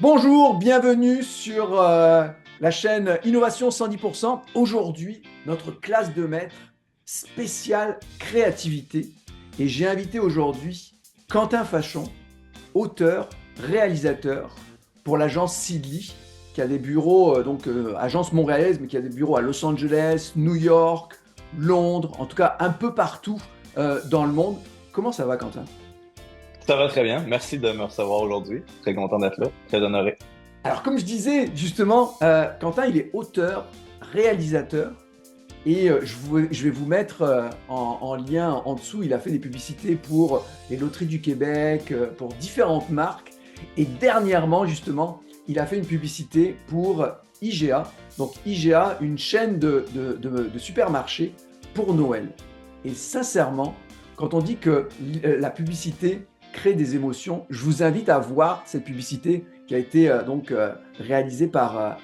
Bonjour, bienvenue sur la chaîne Innovation 110%. Aujourd'hui, notre classe de maître spéciale créativité. Et j'ai invité aujourd'hui Quentin Fachon, auteur, réalisateur pour l'agence Sidley, qui a des bureaux, agence montréalaise, mais qui a des bureaux à Los Angeles, New York, Londres, en tout cas un peu partout dans le monde. Comment ça va, Quentin? Ça va très bien. Merci de me recevoir aujourd'hui. Très content d'être là. Très honoré. Alors, comme je disais, justement, Quentin, il est auteur, réalisateur, et je vais vous mettre en lien en dessous. Il a fait des publicités pour les Loteries du Québec, pour différentes marques, et dernièrement, justement, il a fait une publicité pour IGA. Donc, IGA, une chaîne de supermarchés pour Noël. Et sincèrement, quand on dit que la publicité crée des émotions, je vous invite à voir cette publicité qui a été réalisée par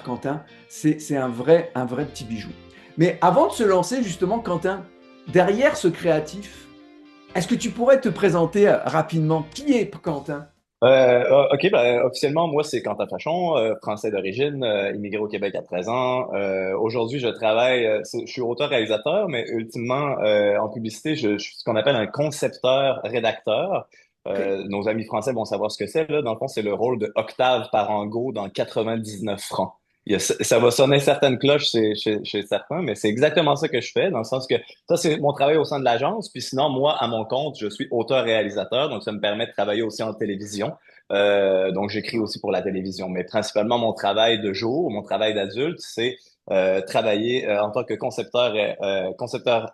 Quentin. C'est un vrai petit bijou. Mais avant de se lancer, justement, Quentin, derrière ce créatif, est-ce que tu pourrais te présenter rapidement? Qui est Quentin? OK, ben, officiellement, moi, c'est Quentin Fachon, français d'origine, immigré au Québec à 13 ans. Aujourd'hui, je travaille, je suis auteur-réalisateur, mais ultimement, en publicité, je suis ce qu'on appelle un concepteur-rédacteur. Ok. Nos amis français vont savoir ce que c'est, là. Dans le fond, c'est le rôle de Octave Parango dans 99 francs. Ça va sonner certaines cloches chez certains, mais c'est exactement ça que je fais, dans le sens que ça, c'est mon travail au sein de l'agence. Puis sinon, moi, à mon compte, je suis auteur-réalisateur, donc ça me permet de travailler aussi en télévision. Donc, j'écris aussi pour la télévision. Mais principalement, mon travail de jour, mon travail d'adulte, c'est travailler en tant que concepteur,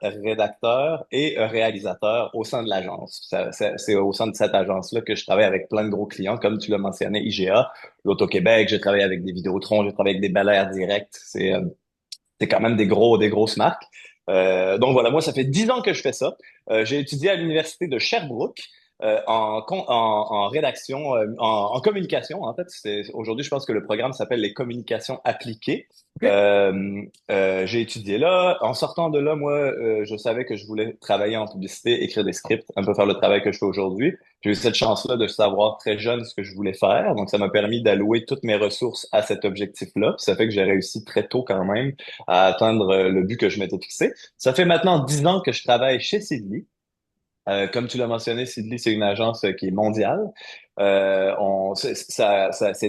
rédacteur et réalisateur au sein de l'agence. C'est au sein de cette agence-là que je travaille avec plein de gros clients, comme tu l'as mentionné, IGA, l'Auto-Québec, j'ai travaillé avec des Vidéotron, j'ai travaillé avec des Bel Air Direct. C'est quand même des grosses marques. Donc voilà, moi, ça fait 10 ans que je fais ça. J'ai étudié à l'université de Sherbrooke en rédaction, en communication. En fait, aujourd'hui, je pense que le programme s'appelle les communications appliquées. Ok. J'ai étudié là. En sortant de là, moi, je savais que je voulais travailler en publicité, écrire des scripts, un peu faire le travail que je fais aujourd'hui. J'ai eu cette chance-là de savoir très jeune ce que je voulais faire. Donc, ça m'a permis d'allouer toutes mes ressources à cet objectif-là. Ça fait que j'ai réussi très tôt quand même à atteindre le but que je m'étais fixé. Ça fait maintenant 10 ans que je travaille chez Sidley. Comme tu l'as mentionné, Sidley, c'est une agence qui est mondiale. C'est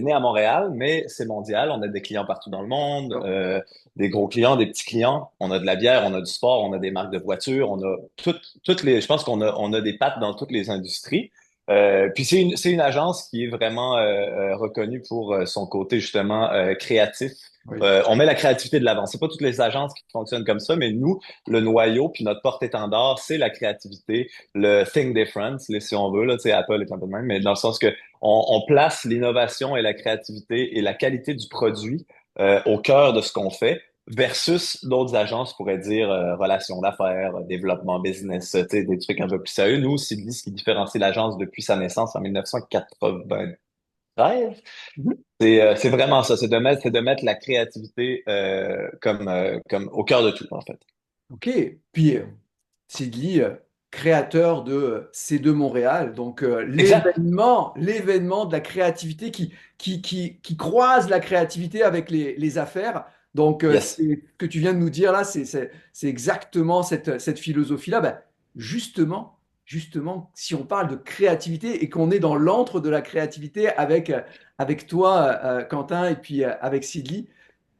né à Montréal, mais c'est mondial. On a des clients partout dans le monde, D'accord. des gros clients, des petits clients. On a de la bière, on a du sport, on a des marques de voitures, on a je pense on a des pattes dans toutes les industries. Puis c'est une agence qui est vraiment reconnue pour son côté justement créatif. Oui. On met la créativité de l'avant. C'est pas toutes les agences qui fonctionnent comme ça, mais nous, le noyau puis notre porte-étendard, c'est la créativité, le think different, si on veut là, tu sais, Apple est un peu de même, mais dans le sens que on place l'innovation et la créativité et la qualité du produit au cœur de ce qu'on fait. Versus d'autres agences pourraient dire relations d'affaires, développement business, tu sais, des trucs un peu plus sérieux. Nous, c'est ce qui différencie l'agence depuis sa naissance en 1993. Mhm. C'est vraiment ça, c'est de mettre la créativité comme au cœur de tout, en fait. Ok. Puis, Sidley, créateur de C2 Montréal, donc Exact. l'événement de la créativité qui croise la créativité avec les affaires. Donc, Yes. ce que tu viens de nous dire là, c'est exactement cette philosophie-là. Ben, justement, si on parle de créativité et qu'on est dans l'antre de la créativité avec toi, Quentin, et puis avec Sidley,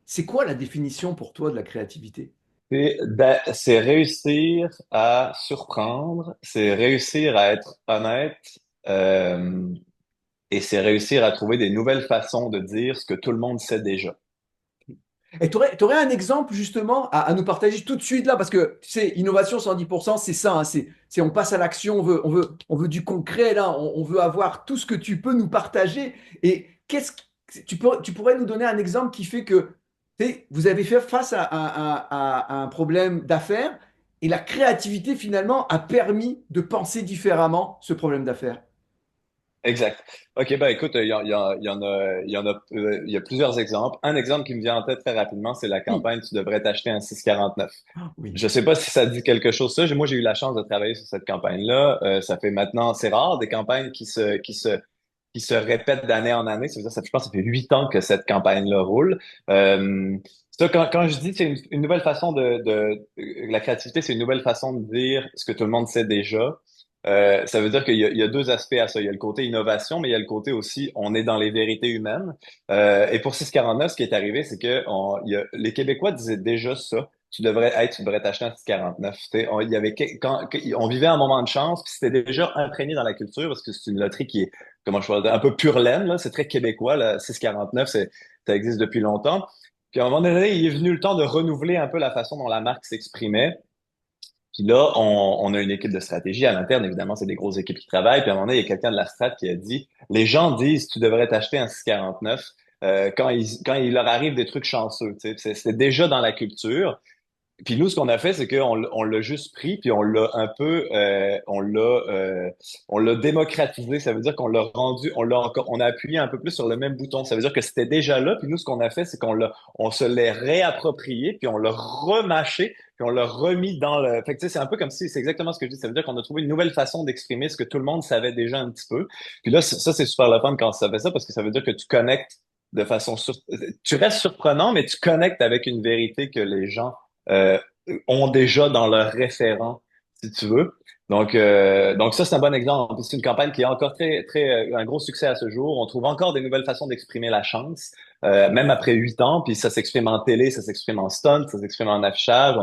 c'est quoi la définition pour toi de la créativité? C'est réussir à surprendre, c'est réussir à être honnête, euh, et c'est réussir à trouver des nouvelles façons de dire ce que tout le monde sait déjà. Et tu aurais un exemple justement à nous partager tout de suite là, parce que tu sais, innovation 110%, c'est ça, hein, on passe à l'action, on veut du concret là, on veut avoir tout ce que tu peux nous partager. Et tu pourrais nous donner un exemple qui fait que tu sais, vous avez fait face à un problème d'affaires et la créativité finalement a permis de penser différemment ce problème d'affaires. Exact. OK, ben écoute, il y a plusieurs exemples. Un exemple qui me vient en tête très rapidement, c'est la Oui. campagne Tu devrais t'acheter un 649. Ah, oui. Je sais pas si ça dit quelque chose, ça. Moi, j'ai eu la chance de travailler sur cette campagne-là. Ça fait maintenant, c'est rare des campagnes qui se répète d'année en année. Ça veut dire, je pense que ça fait 8 ans que cette campagne-là roule. Euh, Ça, quand je dis que c'est une nouvelle façon la créativité, c'est une nouvelle façon de dire ce que tout le monde sait déjà. Ça veut dire qu'il y a deux aspects à ça. Il y a le côté innovation, mais il y a le côté aussi, on est dans les vérités humaines. Et pour 649, ce qui est arrivé, c'est que les Québécois disaient déjà ça. Tu devrais t'acheter un 649. Tu sais, il y avait, on vivait un moment de chance, puis c'était déjà imprégné dans la culture parce que c'est une loterie qui est, comment je pourrais dire, un peu pure laine, là. C'est très québécois, là. 649, ça existe depuis longtemps. Puis à un moment donné, il est venu le temps de renouveler un peu la façon dont la marque s'exprimait. Puis là, on a une équipe de stratégie à l'interne, évidemment, c'est des grosses équipes qui travaillent. Puis à un moment donné, il y a quelqu'un de la strat qui a dit, les gens disent, tu devrais t'acheter un 649 quand il leur arrive des trucs chanceux. Tu sais. C'était déjà dans la culture. Puis nous, ce qu'on a fait, c'est on l'a juste pris, puis on l'a démocratisé. Ça veut dire qu'on l'a rendu, on a appuyé un peu plus sur le même bouton. Ça veut dire que c'était déjà là. Puis nous, ce qu'on a fait, c'est on se l'est réapproprié, puis on l'a remâché, puis on l'a remis dans le. Fait que tu sais, c'est un peu comme si, c'est exactement ce que je dis. Ça veut dire qu'on a trouvé une nouvelle façon d'exprimer ce que tout le monde savait déjà un petit peu. Puis là, ça, c'est super le fun quand ça fait ça, parce que ça veut dire que tu connectes de façon tu restes surprenant, mais tu connectes avec une vérité que les gens euh, ont déjà dans leur référent, si tu veux. Donc ça, c'est un bon exemple. C'est une campagne qui est encore un gros succès à ce jour. On trouve encore des nouvelles façons d'exprimer la chance, même après 8 ans. Puis ça s'exprime en télé, ça s'exprime en stunt, ça s'exprime en affichage.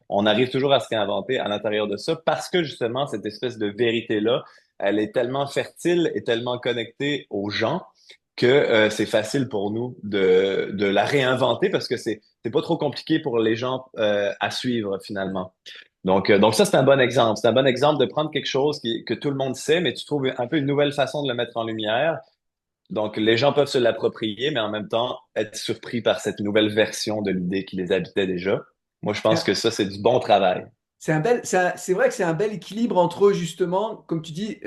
On arrive toujours à se réinventer à l'intérieur de ça parce que justement, cette espèce de vérité-là, elle est tellement fertile et tellement connectée aux gens que c'est facile pour nous de la réinventer parce que c'est pas trop compliqué pour les gens à suivre finalement. Donc ça, c'est un bon exemple. C'est un bon exemple de prendre quelque chose que tout le monde sait, mais tu trouves un peu une nouvelle façon de le mettre en lumière. Donc les gens peuvent se l'approprier, mais en même temps être surpris par cette nouvelle version de l'idée qui les habitait déjà. Moi, je pense que ça, c'est du bon travail. C'est vrai que c'est un bel équilibre entre justement, comme tu dis,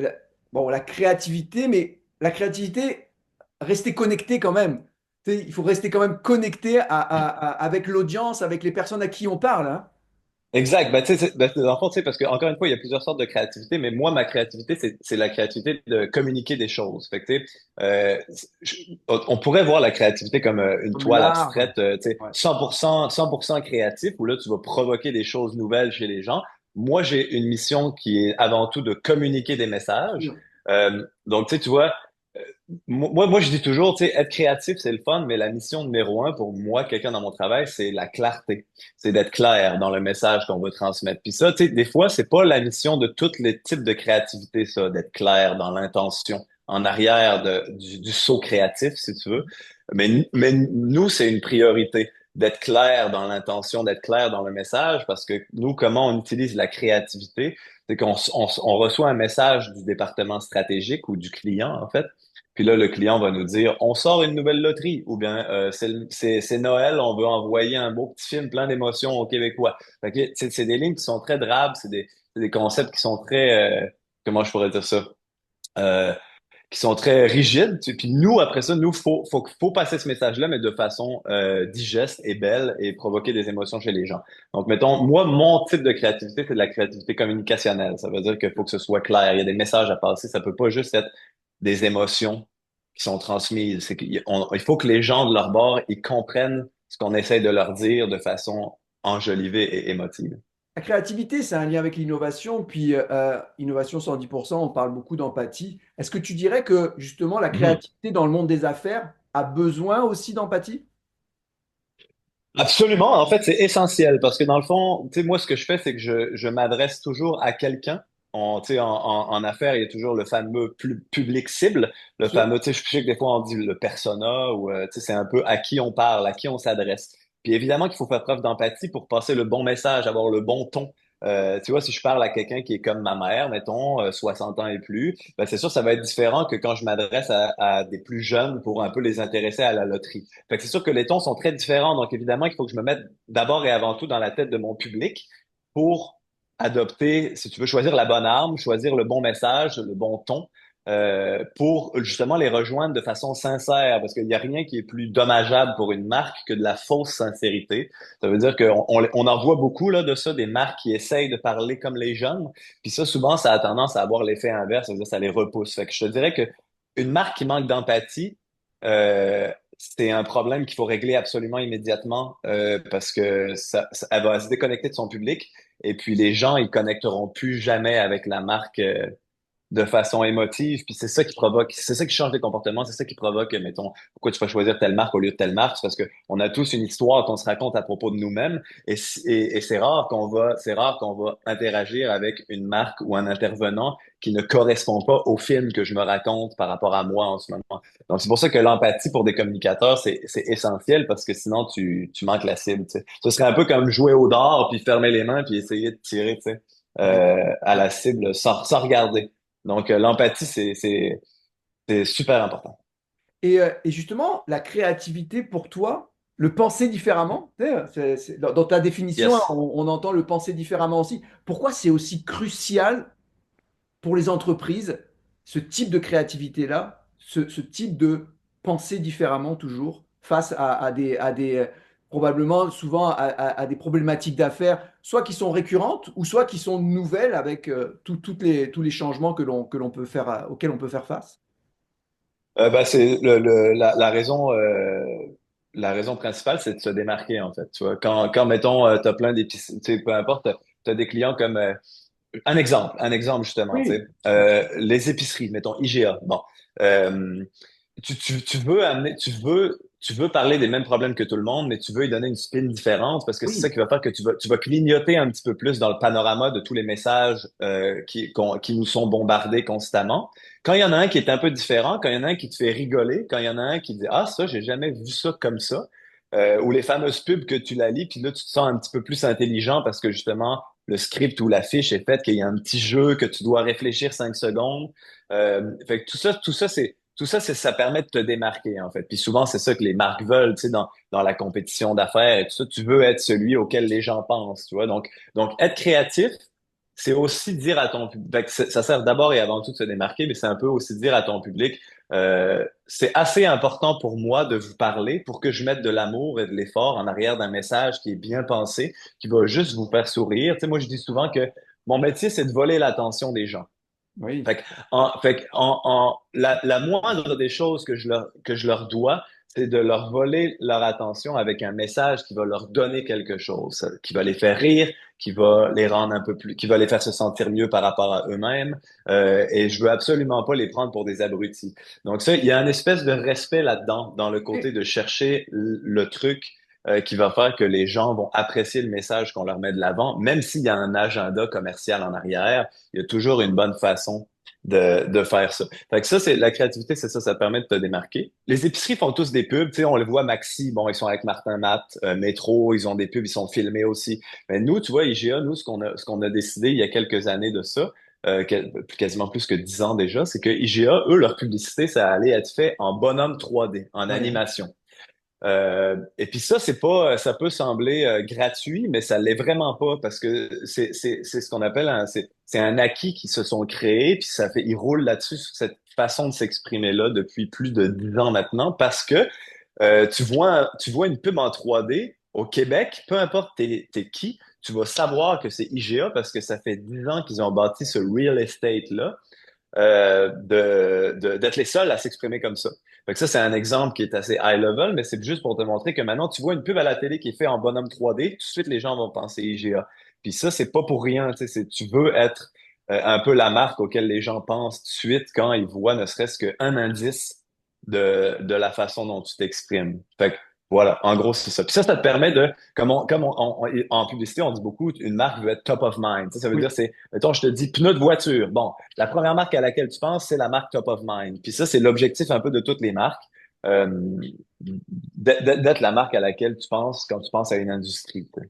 bon, la créativité, mais la créativité, rester connecté quand même. Tu sais, il faut rester quand même connecté avec l'audience, avec les personnes à qui on parle, hein. Exact. Ben, tu sais, dans le fond, tu sais, parce que encore une fois, il y a plusieurs sortes de créativité, mais moi, ma créativité, c'est la créativité de communiquer des choses. Fait que, tu sais, on pourrait voir la créativité comme une Comme toile l'art. abstraite, tu sais, Ouais. 100% créatif, où là, tu vas provoquer des choses nouvelles chez les gens. Moi, j'ai une mission qui est avant tout de communiquer des messages. Donc, tu vois, moi, je dis toujours, tu sais, être créatif, c'est le fun, mais la mission numéro un pour moi, quelqu'un dans mon travail, c'est la clarté. C'est d'être clair dans le message qu'on veut transmettre. Puis ça, tu sais, des fois, c'est pas la mission de tous les types de créativité, ça, d'être clair dans l'intention, en arrière du saut créatif, si tu veux. Mais nous, c'est une priorité d'être clair dans l'intention, d'être clair dans le message, parce que nous, comment on utilise la créativité, c'est qu'on reçoit un message du département stratégique ou du client, en fait. Puis là, le client va nous dire, on sort une nouvelle loterie, ou bien c'est Noël, on veut envoyer un beau petit film plein d'émotions aux Québécois. Fait que, c'est des lignes qui sont très drables, c'est des concepts qui sont très, comment je pourrais dire ça, Euh, qui sont très rigides. Tu sais. Puis nous, après ça, nous, faut passer ce message-là, mais de façon digeste et belle et provoquer des émotions chez les gens. Donc, mettons, moi, mon type de créativité, c'est de la créativité communicationnelle. Ça veut dire qu'il faut que ce soit clair. Il y a des messages à passer. Ça peut pas juste être des émotions qui sont transmises. Il faut que les gens de leur bord, ils comprennent ce qu'on essaie de leur dire de façon enjolivée et émotive. La créativité, c'est un lien avec l'innovation, puis innovation 110%, on parle beaucoup d'empathie. Est-ce que tu dirais que justement la Mhm. créativité dans le monde des affaires a besoin aussi d'empathie? Absolument. En fait, c'est essentiel parce que dans le fond, tu sais, moi, ce que je fais, c'est que je m'adresse toujours à quelqu'un. Tu sais, en affaires, il y a toujours le fameux public cible, le Sûr. fameux, tu sais, je sais que des fois on dit le persona ou, tu sais, c'est un peu à qui on parle, à qui on s'adresse. Puis évidemment qu'il faut faire preuve d'empathie pour passer le bon message, avoir le bon ton. Tu vois, si je parle à quelqu'un qui est comme ma mère, mettons, 60 ans et plus, ben c'est sûr, ça va être différent que quand je m'adresse à des plus jeunes pour un peu les intéresser à la loterie. Fait que c'est sûr que les tons sont très différents. Donc, évidemment, il faut que je me mette d'abord et avant tout dans la tête de mon public pour adopter, si tu veux, choisir la bonne arme, choisir le bon message, le bon ton, pour justement les rejoindre de façon sincère. Parce qu'il n'y a rien qui est plus dommageable pour une marque que de la fausse sincérité. Ça veut dire qu'on en voit beaucoup là, de ça, des marques qui essayent de parler comme les jeunes. Puis ça, souvent, ça a tendance à avoir l'effet inverse. Ça veut dire que ça les repousse. Fait que je te dirais que une marque qui manque d'empathie, c'est un problème qu'il faut régler absolument immédiatement parce que elle va se déconnecter de son public et puis les gens, ils connecteront plus jamais avec la marque de façon émotive, puis c'est ça qui provoque, c'est ça qui change les comportements, c'est ça qui provoque, mettons, pourquoi tu vas choisir telle marque au lieu de telle marque, c'est parce que on a tous une histoire qu'on se raconte à propos de nous-mêmes, et c'est rare qu'on va interagir avec une marque ou un intervenant qui ne correspond pas au film que je me raconte par rapport à moi en ce moment. Donc c'est pour ça que l'empathie pour des communicateurs, c'est essentiel parce que sinon tu manques la cible, tu sais. Ce serait un peu comme jouer au dard puis fermer les mains puis essayer de tirer, tu sais, Ouais. à la cible sans regarder. Donc, l'empathie, c'est super important. Et justement, la créativité pour toi, le penser différemment, tu sais, dans ta définition, hein, Yes. on entend le penser différemment aussi. Pourquoi c'est aussi crucial pour les entreprises, ce type de créativité-là, ce type de penser différemment toujours face probablement souvent à des problématiques d'affaires, soit qui sont récurrentes ou soit qui sont nouvelles avec tous les changements que l'on peut faire, auxquels on peut faire face? C'est la raison principale, c'est de se démarquer, en fait. Tu vois, mettons, t'as plein d'épiceries, tu sais, peu importe, t'as des clients comme, un exemple, justement, tu Oui, sais, les épiceries, mettons, IGA. Bon, euh, tu veux tu veux parler des mêmes problèmes que tout le monde, mais tu veux y donner une spin différente parce que c'est ça oui, qui va faire que tu vas clignoter un petit peu plus dans le panorama de tous les messages qui nous sont bombardés constamment. Quand il y en a un qui est un peu différent, quand il y en a un qui te fait rigoler, quand il y en a un qui dit ah ça j'ai jamais vu ça comme ça, ou les fameuses pubs que tu la lis puis là tu te sens un petit peu plus intelligent parce que justement le script ou l'affiche est faite qu'il y a un petit jeu que tu dois réfléchir 5 secondes. Fait que tout ça, ça permet de te démarquer, en fait. Puis souvent, c'est ça que les marques veulent, tu sais, dans la compétition d'affaires et tout ça. Tu veux être celui auquel les gens pensent, tu vois. Donc être créatif, c'est aussi dire à ton public, ça sert d'abord et avant tout de se démarquer, mais c'est un peu aussi dire à ton public, c'est assez important pour moi de vous parler pour que je mette de l'amour et de l'effort en arrière d'un message qui est bien pensé, qui va juste vous faire sourire. Tu sais, moi, je dis souvent que mon métier, c'est de voler l'attention des gens. oui. La moindre des choses que je leur dois, c'est de leur voler leur attention avec un message qui va leur donner quelque chose, qui va les faire rire, qui va les rendre un peu plus, qui va les faire se sentir mieux par rapport à eux-mêmes. Et je veux absolument pas les prendre pour des abrutis. Donc ça, il y a une espèce de respect là-dedans, dans le côté Et, de chercher le truc qui va faire que les gens vont apprécier le message qu'on leur met de l'avant, même s'il y a un agenda commercial en arrière, il y a toujours une bonne façon de faire ça. Fait que ça, c'est la créativité, c'est ça, ça permet de te démarquer. Les épiceries font tous des pubs, tu sais, on le voit Maxi, bon, ils sont avec Martin Matt, Métro, ils ont des pubs, ils sont filmés aussi. Mais nous, tu vois, IGA, nous, ce qu'on a décidé il y a quelques années de ça, quasiment plus que 10 ans déjà, c'est que IGA, eux, leur publicité, ça allait être fait en bonhomme 3D, en ouais. animation. Et puis ça, c'est pas, ça peut sembler gratuit, mais ça l'est vraiment pas parce que c'est ce qu'on appelle c'est un acquis qui se sont créés, puis ça fait, ils roulent là-dessus sur cette façon de s'exprimer là depuis plus de 10 ans maintenant parce que tu vois une pub en 3D au Québec, peu importe t'es qui, tu vas savoir que c'est IGA parce que ça fait 10 ans qu'ils ont bâti ce real estate-là d'être les seuls à s'exprimer comme ça. Fait que ça, c'est un exemple qui est assez high level, mais c'est juste pour te montrer que maintenant, tu vois une pub à la télé qui est faite en bonhomme 3D, tout de suite, les gens vont penser IGA. Puis ça, c'est pas pour rien, tu sais, tu veux être un peu la marque auquel les gens pensent tout de suite quand ils voient ne serait-ce qu'un indice de la façon dont tu t'exprimes. Fait que voilà, en gros, c'est ça. Puis ça te permet de, en publicité, on dit beaucoup, une marque veut être top of mind. Ça veut dire, Oui. c'est, mettons, je te dis pneu de voiture. Bon, la première marque à laquelle tu penses, c'est la marque top of mind. Puis ça, c'est l'objectif un peu de toutes les marques, euh, d'être la marque à laquelle tu penses quand tu penses à une industrie. Tu sais.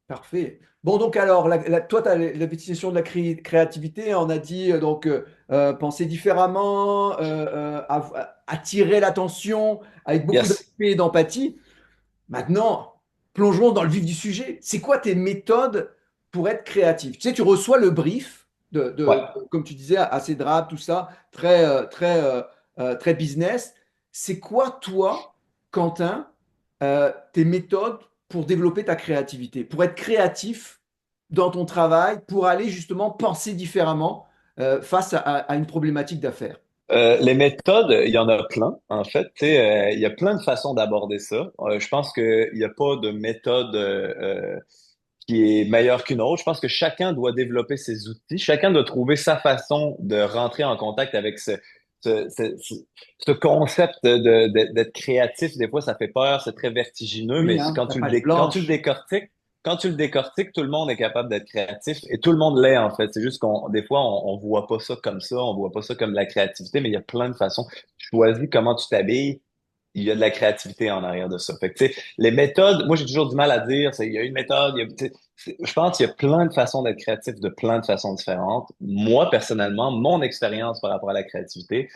Parfait. Bon, donc alors, toi, tu as la définition de la créativité. On a dit penser différemment, attirer l'attention avec beaucoup de Yes. respect et d'empathie. Maintenant, plongeons dans le vif du sujet. C'est quoi tes méthodes pour être créatif? Tu sais, tu reçois le brief Ouais. comme tu disais, assez drabe, tout ça, très business. C'est quoi, toi, Quentin, tes méthodes pour développer ta créativité, pour être créatif dans ton travail, pour aller justement penser différemment face à une problématique d'affaires? Les méthodes, il y en a plein, en fait. Tu sais, il y a plein de façons d'aborder ça. Je pense qu'il n'y a pas de méthode qui est meilleure qu'une autre. Je pense que chacun doit développer ses outils. Chacun doit trouver sa façon de rentrer en contact avec ce, ce, ce- ce concept d'être créatif. Des fois, ça fait peur, c'est très vertigineux, Oui, mais hein, quand la tu page quand tu le blanche. décortiques, tout le monde est capable d'être créatif et tout le monde l'est, en fait. C'est juste des fois, on voit pas ça comme ça, on voit pas ça comme de la créativité, mais il y a plein de façons. Tu choisis comment tu t'habilles, il y a de la créativité en arrière de ça. Fait que, tu sais, les méthodes, moi, j'ai toujours du mal à dire, il y a une méthode, tu sais, je pense qu'il y a plein de façons d'être créatif de plein de façons différentes. Moi, personnellement, mon expérience par rapport à la créativité,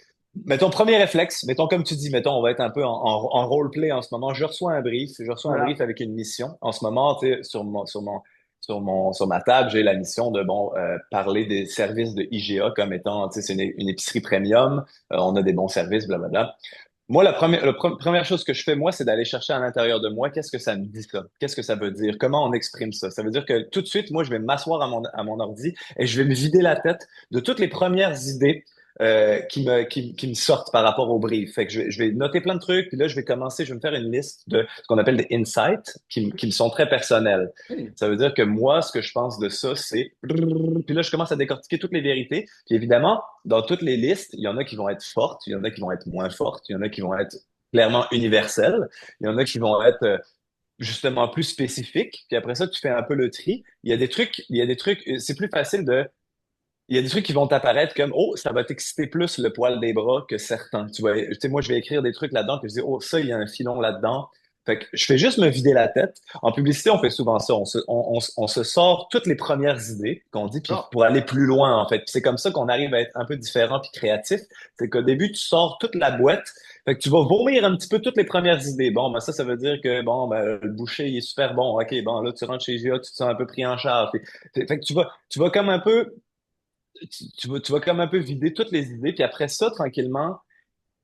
mettons, premier réflexe, mettons, comme tu dis, mettons, on va être un peu en role-play en ce moment. Je reçois un brief Voilà. avec une mission. En ce moment, tu sais, sur ma table, j'ai la mission de, bon, parler des services de IGA comme étant, tu sais, c'est une épicerie premium, on a des bons services, blablabla. Moi, première chose que je fais, moi, c'est d'aller chercher à l'intérieur de moi, qu'est-ce que ça me dit, ça? Qu'est-ce que ça veut dire? Comment on exprime ça? Ça veut dire que tout de suite, moi, je vais m'asseoir à mon ordi et je vais me vider la tête de toutes les premières idées qui me sortent par rapport au brief. Fait que je vais noter plein de trucs, puis là, je vais me faire une liste de ce qu'on appelle des insights qui me sont très personnels. Oui. Ça veut dire que moi, ce que je pense de ça, c'est... Puis là, je commence à décortiquer toutes les vérités. Puis évidemment, dans toutes les listes, il y en a qui vont être fortes, il y en a qui vont être moins fortes, il y en a qui vont être clairement universelles, il y en a qui vont être justement plus spécifiques. Puis après ça, tu fais un peu le tri. Il y a des trucs, c'est plus facile de... Il y a des trucs qui vont t'apparaître comme, oh, ça va t'exciter plus le poil des bras que certains. Tu sais, moi, je vais écrire des trucs là-dedans que je dis, oh, ça, il y a un filon là-dedans. Fait que je fais juste me vider la tête. En publicité, on fait souvent ça. On se sort toutes les premières idées qu'on dit, puis Alors, pour aller plus loin, en fait. Puis c'est comme ça qu'on arrive à être un peu différent puis créatif. C'est qu'au début, tu sors toute la boîte. Fait que tu vas vomir un petit peu toutes les premières idées. Bon, ben ça veut dire que, bon, ben, le boucher, il est super bon. OK, bon, là, tu rentres chez GA, tu te sens un peu pris en charge. Fait que tu vas comme un peu tu vas comme un peu vider toutes les idées, puis après ça, tranquillement,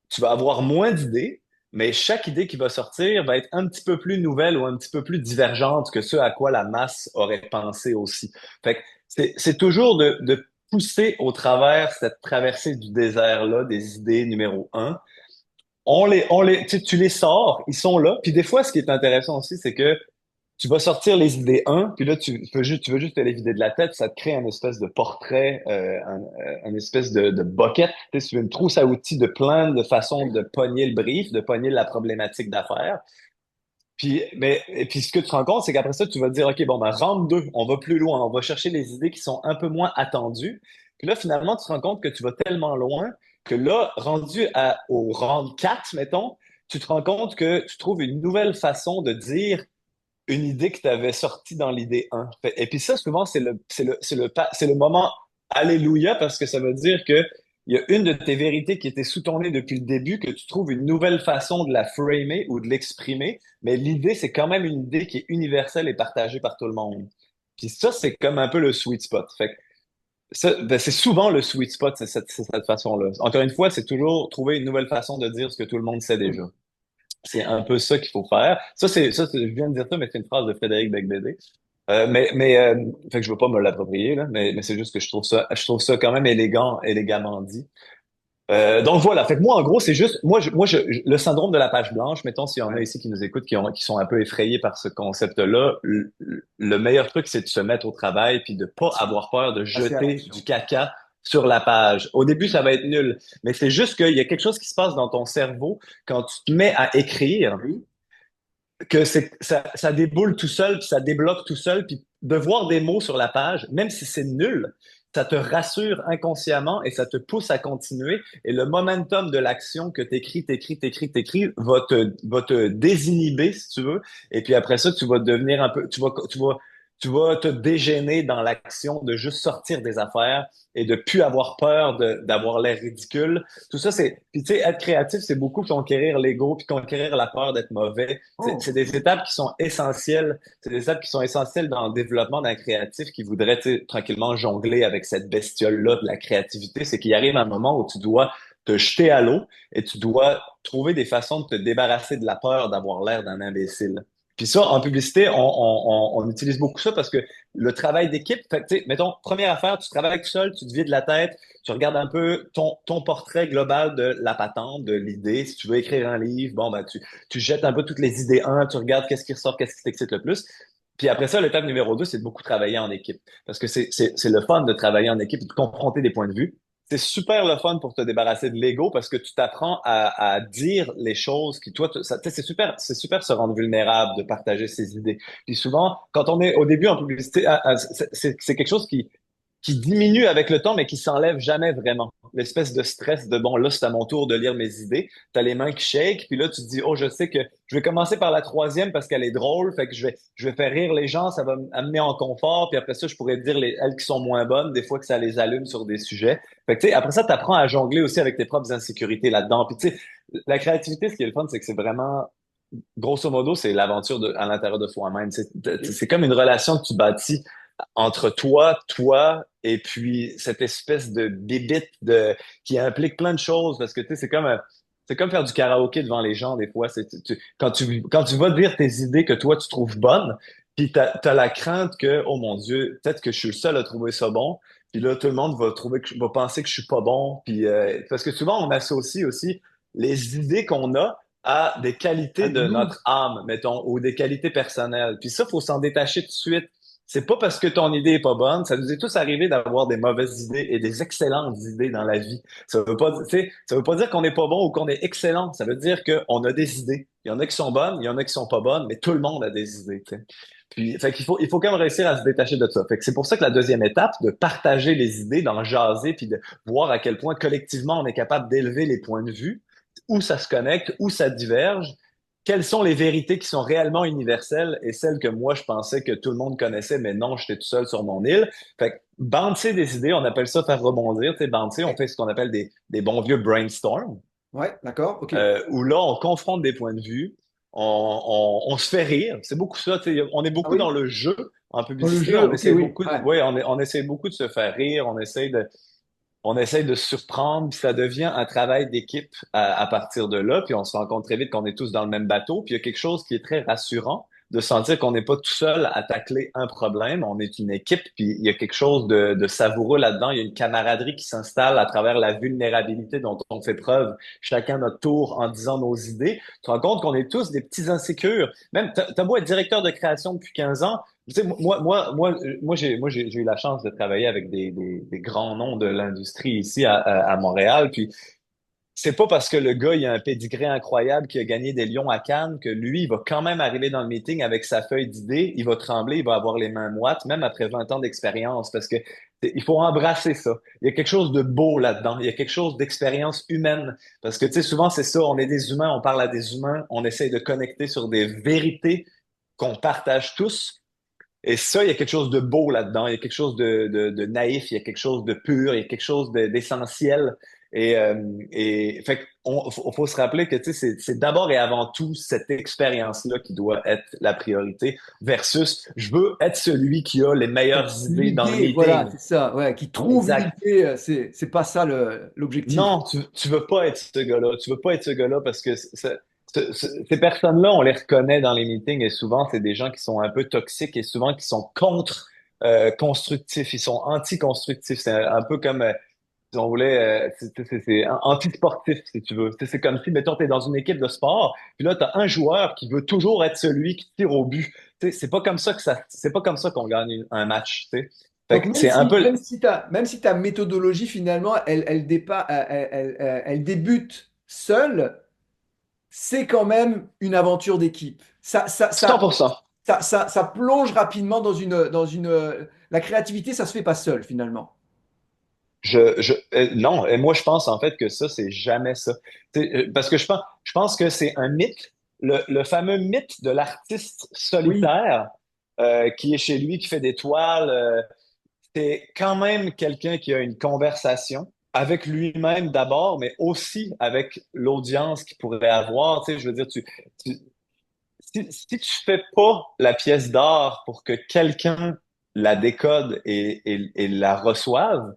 tu vas avoir moins d'idées, mais chaque idée qui va sortir va être un petit peu plus nouvelle ou un petit peu plus divergente que ce à quoi la masse aurait pensé aussi. Fait que c'est toujours de pousser au travers cette traversée du désert-là des idées numéro un. Tu les sors, ils sont là. Puis des fois, ce qui est intéressant aussi, c'est que tu vas sortir les idées un, puis là, tu veux juste te les vider de la tête, ça te crée un espèce de portrait, un espèce de bucket, tu sais, c'est une trousse à outils de plein de façons oui. de pogner le brief, de pogner la problématique d'affaires. Et puis ce que tu te rends compte, c'est qu'après ça, tu vas te dire, OK, bon, ben, round 2, on va plus loin, on va chercher les idées qui sont un peu moins attendues. Puis là, finalement, tu te rends compte que tu vas tellement loin que là, au round 4, mettons, tu te rends compte que tu trouves une nouvelle façon de dire une idée que tu avais sortie dans l'idée un. Et puis ça, souvent, c'est le moment Alléluia parce que ça veut dire que il y a une de tes vérités qui était sous ton nez depuis le début, que tu trouves une nouvelle façon de la framer ou de l'exprimer, mais l'idée, c'est quand même une idée qui est universelle et partagée par tout le monde. Puis ça, c'est comme un peu le sweet spot. Fait que ben, c'est souvent le sweet spot, c'est cette façon-là. Encore une fois, c'est toujours trouver une nouvelle façon de dire ce que tout le monde sait déjà. C'est un peu ça qu'il faut faire. Je viens de dire ça, mais c'est une phrase de Frédéric Becbédé. Fait que je veux pas me l'approprier, là, mais c'est juste que je trouve ça quand même élégamment dit. Donc voilà. Fait que moi, en gros, c'est juste, le syndrome de la page blanche, mettons, s'il y en a Ouais. ici qui nous écoutent, qui sont un peu effrayés par ce concept-là, le meilleur truc, c'est de se mettre au travail puis de pas avoir peur de Passer à jeter du l'action. caca sur la page. Au début, ça va être nul, mais c'est juste qu'il y a quelque chose qui se passe dans ton cerveau quand tu te mets à écrire Oui. que ça déboule tout seul, puis ça débloque tout seul, puis de voir des mots sur la page, même si c'est nul, ça te rassure inconsciemment et ça te pousse à continuer. Et le momentum de l'action que t'écris, va te désinhiber, si tu veux. Et puis après ça, tu vas devenir un peu, tu vas te dégêner dans l'action de juste sortir des affaires et de plus avoir peur d'avoir l'air ridicule. Tout ça, puis tu sais, être créatif, c'est beaucoup conquérir l'ego, puis conquérir la peur d'être mauvais. C'est Oh, des étapes qui sont essentielles. C'est des étapes qui sont essentielles dans le développement d'un créatif qui voudrait, tu sais, tranquillement jongler avec cette bestiole-là de la créativité. C'est qu'il arrive un moment où tu dois te jeter à l'eau et tu dois trouver des façons de te débarrasser de la peur d'avoir l'air d'un imbécile. Puis ça, en publicité, on utilise beaucoup ça parce que le travail d'équipe, fait que, tu sais, mettons, première affaire, tu travailles tout seul, tu te vides la tête, tu regardes un peu ton portrait global de la patente, de l'idée. Si tu veux écrire un livre, bon, ben, tu jettes un peu toutes les idées, tu regardes qu'est-ce qui ressort, qu'est-ce qui t'excite le plus. Puis après ça, l'étape numéro 2, c'est de beaucoup travailler en équipe. Parce que c'est le fun de travailler en équipe et de confronter des points de vue. C'est super le fun pour te débarrasser de l'ego parce que tu t'apprends à dire les choses qui, toi, ça, tu sais, c'est super se rendre vulnérable, de partager ses idées. Puis souvent, quand on est au début en publicité, c'est quelque chose qui diminue avec le temps, mais qui s'enlève jamais vraiment. L'espèce de stress de, bon, là, c'est à mon tour de lire mes idées. T'as les mains qui shake, puis là, tu te dis, oh, je sais que je vais commencer par la troisième parce qu'elle est drôle, fait que je vais faire rire les gens, ça va m'amener en confort, puis après ça, je pourrais dire elles qui sont moins bonnes, des fois que ça les allume sur des sujets. Fait que, tu sais, après ça, t'apprends à jongler aussi avec tes propres insécurités là-dedans. Puis, tu sais, la créativité, ce qui est le fun, c'est que c'est vraiment, grosso modo, c'est l'aventure à l'intérieur de soi-même. C'est comme une relation que tu bâtis entre toi et puis cette espèce de bébite qui implique plein de choses parce que tu sais c'est comme faire du karaoké devant les gens des fois quand tu vas dire tes idées que toi tu trouves bonnes puis t'as la crainte que oh mon Dieu peut-être que je suis le seul à trouver ça bon puis là tout le monde va penser que je suis pas bon puis parce que souvent on associe aussi les idées qu'on a à des qualités à de nous. notre âme mettons ou des qualités personnelles puis ça faut s'en détacher tout de suite. C'est pas parce que ton idée est pas bonne, ça nous est tous arrivé d'avoir des mauvaises idées et des excellentes idées dans la vie. Ça veut pas dire qu'on n'est pas bon ou qu'on est excellent. Ça veut dire qu'on a des idées. Il y en a qui sont bonnes, il y en a qui sont pas bonnes, mais tout le monde a des idées, tu sais. Puis, fait qu'il faut quand même réussir à se détacher de ça. Fait que c'est pour ça que la deuxième étape, de partager les idées, d'en jaser, puis de voir à quel point collectivement on est capable d'élever les points de vue, où ça se connecte, où ça diverge, quelles sont les vérités qui sont réellement universelles et celles que moi je pensais que tout le monde connaissait, mais non, j'étais tout seul sur mon île. Fait que bouncer des idées, on appelle ça faire rebondir, tu sais, bouncer, on Ouais, fait ce qu'on appelle des bons vieux brainstorm, ouais, d'accord, ok. où là, on confronte des points de vue, on se fait rire, c'est beaucoup ça, tu sais, on est Ah beaucoup dans oui, le jeu en dans le publicité, jeu, on ok, essaie oui. beaucoup, Ouais. ouais, on essaie beaucoup de se faire rire, on essaye de surprendre, puis ça devient un travail d'équipe à partir de là, puis on se rend compte très vite qu'on est tous dans le même bateau, puis il y a quelque chose qui est très rassurant de sentir qu'on n'est pas tout seul à tacler un problème, on est une équipe, puis il y a quelque chose de savoureux là-dedans, il y a une camaraderie qui s'installe à travers la vulnérabilité dont on fait preuve chacun notre tour en disant nos idées. Tu te rends compte qu'on est tous des petits insécures. Même, t'as beau être directeur de création depuis 15 ans, tu sais, j'ai eu la chance de travailler avec des grands noms de l'industrie ici à Montréal. Puis c'est pas parce que le gars il a un pédigré incroyable qui a gagné des lions à Cannes que lui il va quand même arriver dans le meeting avec sa feuille d'idées, il va trembler, il va avoir les mains moites, même après 20 ans d'expérience, parce que il faut embrasser ça. Il y a quelque chose de beau là-dedans. Il y a quelque chose d'expérience humaine. Parce que, tu sais, souvent, c'est ça. On est des humains, on parle à des humains, on essaye de connecter sur des vérités qu'on partage tous. Et ça, il y a quelque chose de beau là-dedans, il y a quelque chose de naïf, il y a quelque chose de pur, il y a quelque chose d'essentiel. Et fait faut se rappeler que tu sais, c'est d'abord et avant tout cette expérience-là qui doit être la priorité versus je veux être celui qui a les meilleures idées dans le L'idée, voilà, meeting. c'est ça, ouais, qui trouve Exact. l'idée, c'est pas ça l'objectif. Non, tu veux pas être ce gars-là. Tu veux pas être ce gars-là parce que ces personnes-là, on les reconnaît dans les meetings et souvent, c'est des gens qui sont un peu toxiques et souvent qui sont contre constructifs. Ils sont anti-constructifs. C'est un peu comme si on voulait, c'est anti-sportif si tu veux. Tu sais, c'est comme si, mettons, t'es dans une équipe de sport, puis là, t'as un joueur qui veut toujours être celui qui tire au but. Tu sais, c'est pas comme ça qu'on gagne un match. Tu sais. Fait Donc que c'est un peu, même si ta méthodologie finalement elle débute seule, c'est quand même une aventure d'équipe. 100%. Ça plonge rapidement la créativité, ça se fait pas seul finalement. Non, et moi je pense en fait que ça, c'est jamais ça. Parce que je pense que c'est un mythe, le fameux mythe de l'artiste Oui, solitaire qui est chez lui, qui fait des toiles. C'est quand même quelqu'un qui a une conversation avec lui-même d'abord, mais aussi avec l'audience qu'il pourrait avoir. Tu sais, je veux dire, tu- si tu fais pas la pièce d'art pour que quelqu'un la décode et la reçoive,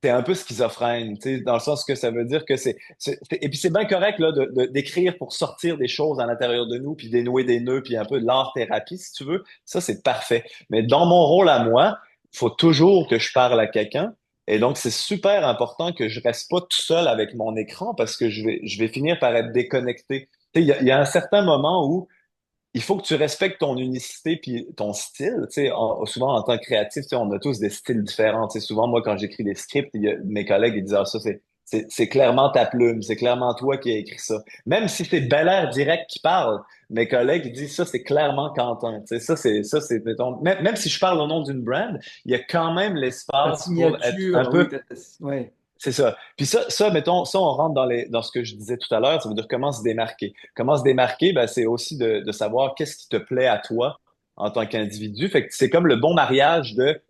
t'es un peu schizophrène, tu sais, dans le sens que ça veut dire que et puis c'est bien correct là d'écrire pour sortir des choses à l'intérieur de nous, puis dénouer des nœuds, puis un peu de l'art-thérapie si tu veux. Ça c'est parfait. Mais dans mon rôle à moi, il faut toujours que je parle à quelqu'un. Et donc c'est super important que je reste pas tout seul avec mon écran parce que je vais finir par être déconnecté. Tu sais, il y a un certain moment où il faut que tu respectes ton unicité puis ton style. Tu sais, souvent en tant que créatif, tu sais, on a tous des styles différents. Tu sais, souvent, moi, quand j'écris des scripts, mes collègues ils disent ah, ça, c'est clairement ta plume, c'est clairement toi qui as écrit ça. Même si c'est Bel Air Direct qui parle, mes collègues ils disent ça, c'est clairement Quentin. Tu sais, ça, c'est, mettons, même si je parle au nom d'une brand, il y a quand même Ta l'espace pour être un signature, oui, peu. ouais. C'est ça. Puis mettons, ça, on rentre dans ce que je disais tout à l'heure, ça veut dire comment se démarquer. Comment se démarquer, ben, c'est aussi de savoir qu'est-ce qui te plaît à toi en tant qu'individu. Fait que c'est comme le bon mariage de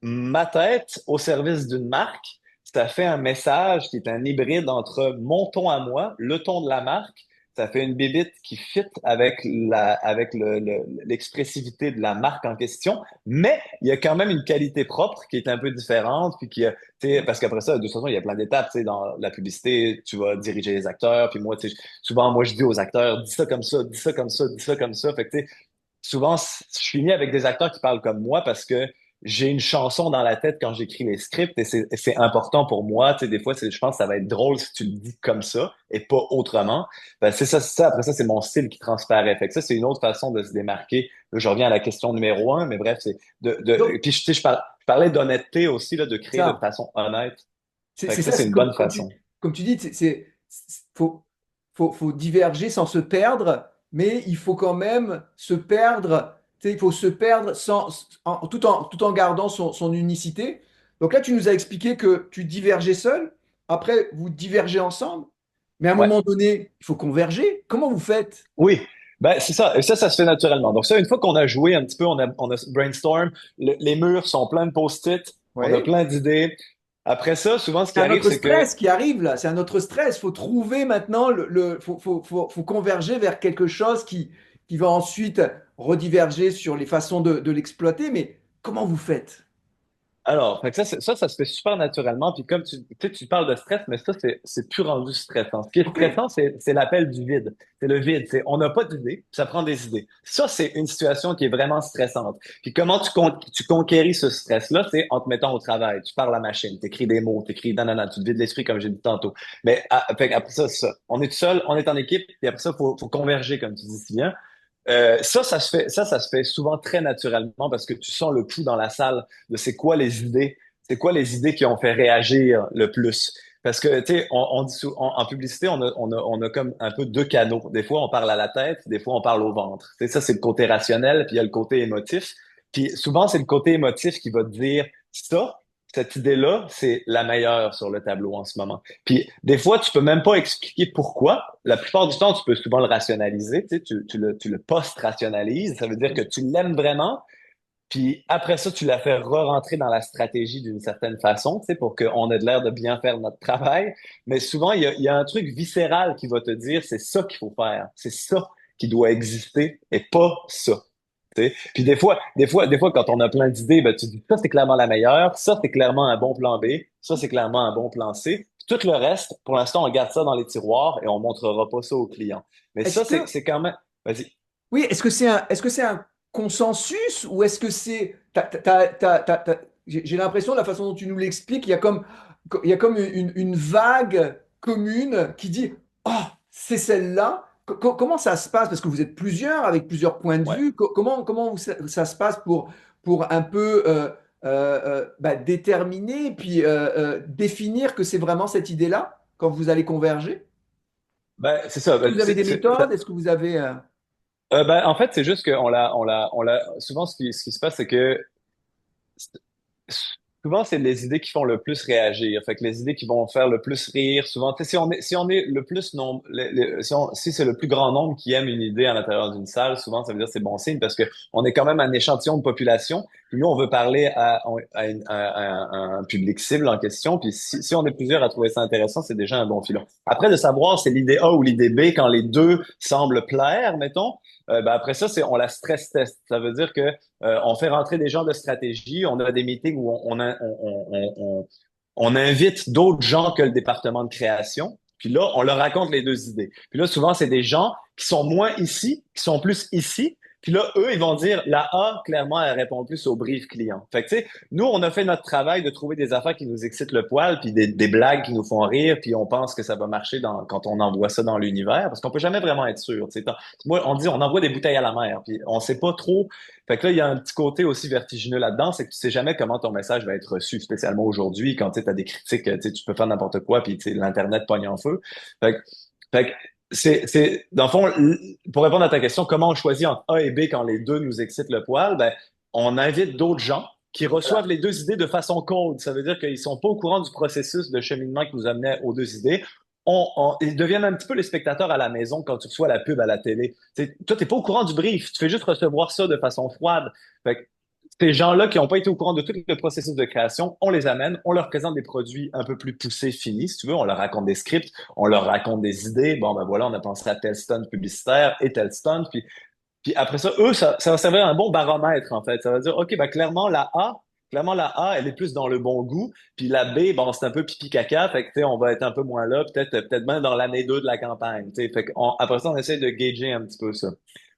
ma tête au service d'une marque. Ça fait un message qui est un hybride entre mon ton à moi, le ton de la marque. Ça fait une bébite qui fit avec l'expressivité de la marque en question, mais il y a quand même une qualité propre qui est un peu différente, puis tu sais, parce qu'après ça, de toute façon, il y a plein d'étapes, tu sais, dans la publicité, tu vas diriger les acteurs, puis moi, tu sais, souvent, moi, je dis aux acteurs, dis ça comme ça, dis ça comme ça, dis ça comme ça. Fait que, tu sais, souvent, je suis mis avec des acteurs qui parlent comme moi parce que j'ai une chanson dans la tête quand j'écris les scripts et c'est important pour moi. Tu sais, des fois, je pense que ça va être drôle si tu le dis comme ça et pas autrement. Ben, c'est ça. Après ça, c'est mon style qui transparaît. Fait que ça, c'est une autre façon de se démarquer. Là, je reviens à la question numéro un, mais bref, c'est Donc, puis, tu sais, je parlais d'honnêteté aussi, là, de créer de ça, façon honnête. Fait c'est que ça, ça, c'est c'est une bonne façon. comme tu dis, faut, faut diverger sans se perdre, mais il faut quand même se perdre, tu sais, il faut se perdre tout en gardant son unicité. Donc là, tu nous as expliqué que tu divergeais seul, après, vous divergez ensemble, mais à un Ouais. moment donné, il faut converger. Comment vous faites? Oui, ben c'est ça. Et ça se fait naturellement. Donc ça, une fois qu'on a joué un petit peu, on a brainstorm, les murs sont pleins de post-it, on a Oui. plein d'idées. Après ça, souvent, ce C'est qui un arrive, autre c'est que, stress qui arrive là, c'est un autre stress. Il faut trouver maintenant, faut converger vers quelque chose qui va ensuite rediverger sur les façons de l'exploiter. Mais comment vous faites? alors, fait que ça se fait super naturellement. Puis comme tu sais, tu parles de stress, mais ça, c'est plus rendu stressant. Ce qui est Ok. stressant, c'est l'appel du vide. C'est le vide. C'est on n'a pas d'idées, ça prend des idées. Ça, c'est une situation qui est vraiment stressante. Puis comment tu conquéris ce stress-là, c'est en te mettant au travail. Tu parles à la machine, tu écris des mots, tu écris nanana, tu te vides l'esprit, comme j'ai dit tantôt. Mais fait que après ça, c'est ça. On est tout seul, on est en équipe, puis après ça, faut converger, comme tu dis si bien. Ça se fait souvent très naturellement parce que tu sens le pouls dans la salle de c'est quoi les idées qui ont fait réagir le plus. Parce que, tu sais, on dit en publicité, on a comme un peu deux canaux. Des fois, on parle à la tête, des fois, on parle au ventre. Tu sais, ça, c'est le côté rationnel, puis il y a le côté émotif. Puis souvent, c'est le côté émotif qui va te dire ça, cette idée-là, c'est la meilleure sur le tableau en ce moment. Puis des fois, tu peux même pas expliquer pourquoi. La plupart du temps, tu peux souvent le rationaliser, tu sais, tu le post-rationalises. Ça veut dire que tu l'aimes vraiment, puis après ça, tu la fais re-rentrer dans la stratégie d'une certaine façon, tu sais, pour qu'on ait de l'air de bien faire notre travail. Mais souvent, il y a un truc viscéral qui va te dire, c'est ça qu'il faut faire. C'est ça qui doit exister et pas ça. Tu sais. Puis des fois, quand on a plein d'idées, ben, tu dis, ça, c'est clairement la meilleure. Ça, c'est clairement un bon plan B. Ça, c'est clairement un bon plan C. Tout le reste, pour l'instant, on garde ça dans les tiroirs et on montrera pas ça aux clients. Mais Est-ce ça, c'est, que c'est quand même, vas-y. oui, est-ce que c'est un consensus ou est-ce que c'est j'ai l'impression de la façon dont tu nous l'expliques, il y a comme une vague commune qui dit oh, c'est celle-là. Comment ça se passe? Parce que vous êtes plusieurs avec plusieurs points de Ouais. vue. Ça se passe pour un peu bah, déterminer puis définir que c'est vraiment cette idée-là quand vous allez converger? Ben, c'est ça. Est-ce que Ben, vous avez des méthodes? Est-ce que vous avez Ben, en fait, c'est juste souvent, ce qui se passe, c'est que souvent, c'est les idées qui font le plus réagir. Fait que les idées qui vont faire le plus rire, souvent, tu sais, si on est le plus nombre, si c'est le plus grand nombre qui aime une idée à l'intérieur d'une salle, souvent, ça veut dire que c'est bon signe parce que on est quand même un échantillon de population. Puis nous, on veut parler à un public cible en question. Puis si on est plusieurs à trouver ça intéressant, c'est déjà un bon filon. Après, de savoir c'est l'idée A ou l'idée B quand les deux semblent plaire, mettons, ben après ça, on la stress test. Ça veut dire que on fait rentrer des gens de stratégie. On a des meetings où on invite d'autres gens que le département de création. Puis là, on leur raconte les deux idées. Puis là, souvent, c'est des gens qui sont moins ici, qui sont plus ici. Puis là, eux, ils vont dire, la A, clairement, elle répond plus au brief client. Fait que, tu sais, nous, on a fait notre travail de trouver des affaires qui nous excitent le poil, puis des blagues qui nous font rire, puis on pense que ça va marcher quand on envoie ça dans l'univers, parce qu'on peut jamais vraiment être sûr. Tu sais. Moi, on dit, on envoie des bouteilles à la mer, puis on sait pas trop. Fait que là, il y a un petit côté aussi vertigineux là-dedans, c'est que tu sais jamais comment ton message va être reçu, spécialement aujourd'hui, quand tu as des critiques, tu sais, tu peux faire n'importe quoi, puis tu sais, l'Internet pogne en feu. Fait que, fait que dans le fond, pour répondre à ta question, comment on choisit entre A et B quand les deux nous excitent le poil? Ben, on invite d'autres gens qui reçoivent les deux idées de façon cold. Ça veut dire qu'ils sont pas au courant du processus de cheminement qui nous amenait aux deux idées. Ils deviennent un petit peu les spectateurs à la maison quand tu reçois la pub à la télé. Toi, t'es pas au courant du brief. Tu fais juste recevoir ça de façon froide. Fait que ces gens-là qui n'ont pas été au courant de tout le processus de création, on les amène, on leur présente des produits un peu plus poussés, finis, si tu veux. On leur raconte des scripts, on leur raconte des idées. Bon, ben voilà, on a pensé à tel stunt publicitaire et tel stunt. Puis après ça, eux, ça va servir un bon baromètre, en fait. Ça va dire, OK, ben clairement, la A, elle est plus dans le bon goût. Puis la B, bon, c'est un peu pipi caca. Fait que, tu sais, on va être un peu moins là, peut-être même dans l'année 2 de la campagne. Tu sais, fait après ça, on essaie de gager un petit peu ça.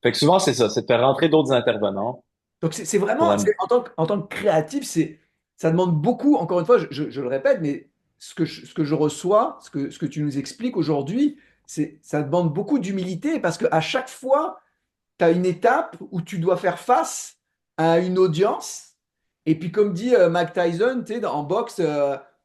Fait que souvent, c'est ça, c'est de faire rentrer d'autres intervenants Donc c'est pour vraiment, amener. en tant que créatif, ça demande beaucoup, encore une fois, je le répète, mais ce que je reçois, ce que tu nous expliques aujourd'hui, ça demande beaucoup d'humilité parce qu'à chaque fois, tu as une étape où tu dois faire face à une audience. Et puis, comme dit Mike Tyson, tu sais, en boxe, tu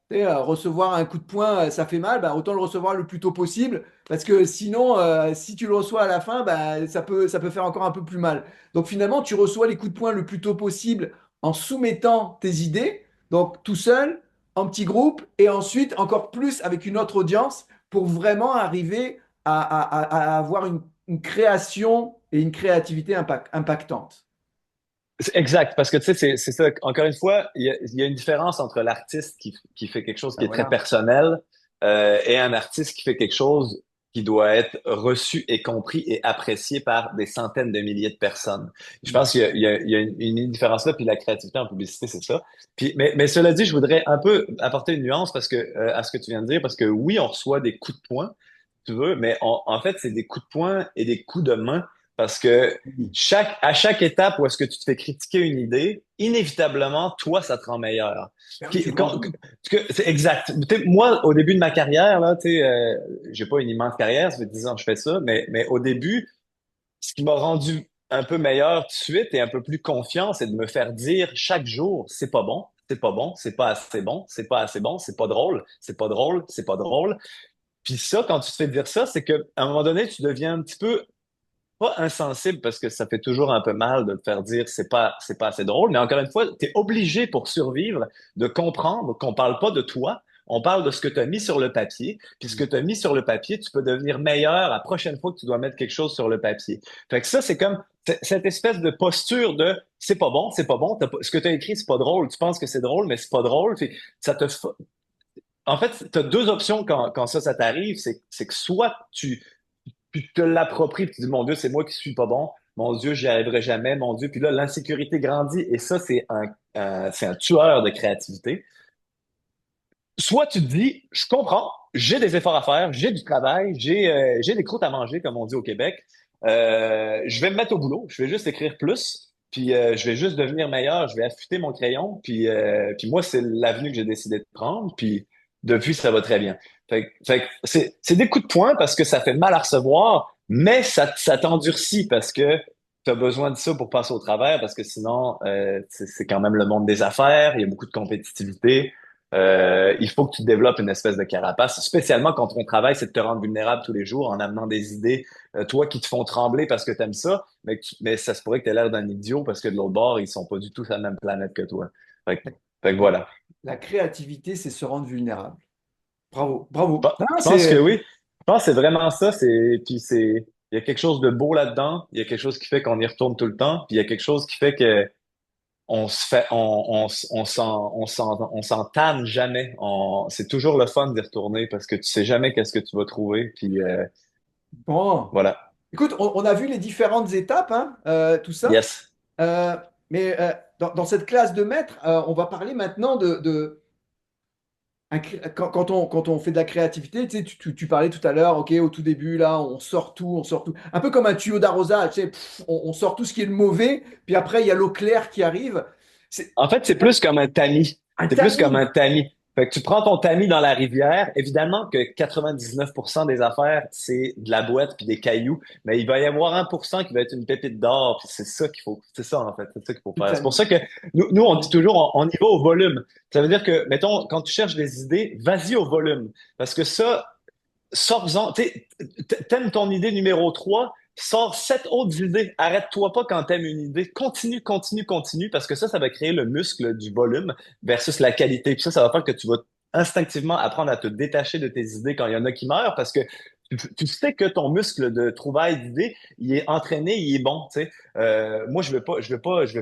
sais, recevoir un coup de poing, ça fait mal, bah, autant le recevoir le plus tôt possible. Parce que sinon, si tu le reçois à la fin, bah, ça peut faire encore un peu plus mal. Donc, finalement, tu reçois les coups de poing le plus tôt possible en soumettant tes idées, donc tout seul, en petit groupe, et ensuite encore plus avec une autre audience pour vraiment arriver à avoir une création et une créativité impactante. C'est exact, parce que tu sais, c'est ça. Encore une fois, il y a une différence entre l'artiste qui fait quelque chose qui Ben est très voilà. personnel et un artiste qui fait quelque chose qui doit être reçu et compris et apprécié par des centaines de milliers de personnes. Je pense qu'il y a une différence là, puis la créativité en publicité, c'est ça. Puis, mais cela dit, je voudrais un peu apporter une nuance parce que à ce que tu viens de dire, parce que oui, on reçoit des coups de poing, si tu veux, mais en fait, c'est des coups de poing et des coups de main parce que Oui. à chaque étape où est-ce que tu te fais critiquer une idée, inévitablement, toi, ça te rend meilleur. Ben oui, tu grandis. C'est exact. Tu sais, moi, au début de ma carrière, là, tu sais, j'ai pas une immense carrière, ça fait 10 ans que je fais ça, mais au début, ce qui m'a rendu un peu meilleur tout de suite et un peu plus confiant, c'est de me faire dire chaque jour, c'est pas bon, c'est pas bon, c'est pas assez bon, c'est pas assez bon, c'est pas drôle, c'est pas drôle, c'est pas drôle. Puis ça, quand tu te fais dire ça, c'est que à un moment donné, tu deviens un petit peu pas insensible parce que ça fait toujours un peu mal de te faire dire c'est pas assez drôle, mais encore une fois, tu es obligé pour survivre de comprendre qu'on parle pas de toi, on parle de ce que tu as mis sur le papier, puis ce que tu as mis sur le papier, tu peux devenir meilleur la prochaine fois que tu dois mettre quelque chose sur le papier. Fait que ça, c'est comme cette espèce de posture de c'est pas bon, ce que tu as écrit, c'est pas drôle, tu penses que c'est drôle, mais c'est pas drôle. Puis ça te, en fait, tu as deux options quand ça t'arrive, c'est que soit tu te l'appropries, puis tu dis, mon Dieu, c'est moi qui suis pas bon, mon Dieu, j'y arriverai jamais, mon Dieu, puis là, l'insécurité grandit, et ça, c'est un tueur de créativité. Soit tu te dis, je comprends, j'ai des efforts à faire, j'ai du travail, j'ai des croûtes à manger, comme on dit au Québec. Je vais me mettre au boulot, je vais juste écrire plus, puis je vais juste devenir meilleur, je vais affûter mon crayon, puis moi, c'est l'avenue que j'ai décidé de prendre, puis depuis, ça va très bien. Fait que c'est des coups de poing parce que ça fait mal à recevoir, mais ça t'endurcit parce que tu as besoin de ça pour passer au travers, parce que sinon, c'est quand même le monde des affaires, il y a beaucoup de compétitivité. Il faut que tu développes une espèce de carapace, spécialement quand ton travail, c'est de te rendre vulnérable tous les jours en amenant des idées, toi, qui te font trembler parce que tu aimes ça, mais ça se pourrait que tu aies l'air d'un idiot parce que de l'autre bord, ils sont pas du tout sur la même planète que toi. Fait que La, voilà. la créativité, c'est se rendre vulnérable. Bravo, bravo. Non, Je pense que oui. Je pense que c'est vraiment ça. Il y a quelque chose de beau là-dedans. Il y a quelque chose qui fait qu'on y retourne tout le temps. Puis il y a quelque chose qui fait que on s'en tanne jamais. C'est toujours le fun d'y retourner parce que tu sais jamais qu'est-ce que tu vas trouver. Puis bon. voilà. Écoute, on a vu les différentes étapes, hein, tout ça. Yes. Mais dans cette classe de maîtres, on va parler maintenant quand on fait de la créativité, tu sais, tu parlais tout à l'heure, ok, au tout début, là, on sort tout, on sort tout. Un peu comme un tuyau d'arrosage, tu sais, on sort tout ce qui est de mauvais, puis après, il y a l'eau claire qui arrive. C'est En fait, c'est plus comme un tamis. un C'est plus comme tamis. un tamis. Fait que tu prends ton tamis dans la rivière. Évidemment que 99% des affaires, c'est de la boîte puis des cailloux, mais il va y avoir 1% qui va être une pépite d'or. Puis c'est ça qu'il faut, c'est ça en fait, c'est ça qu'il faut Le faire. C'est pour tamis. ça que nous on dit toujours, on y va au volume. Ça veut dire que, mettons, quand tu cherches des idées, vas-y au volume. Parce que ça, sors-en. T'aimes ton idée numéro 3, sors 7 autres idées. Arrête-toi pas quand t'aimes une idée. Continue, continue, continue, parce que ça va créer le muscle du volume versus la qualité. Puis ça va faire que tu vas instinctivement apprendre à te détacher de tes idées quand il y en a qui meurent, parce que tu sais que ton muscle de trouvaille d'idées, il est entraîné, il est bon. Tu sais. Moi, je vais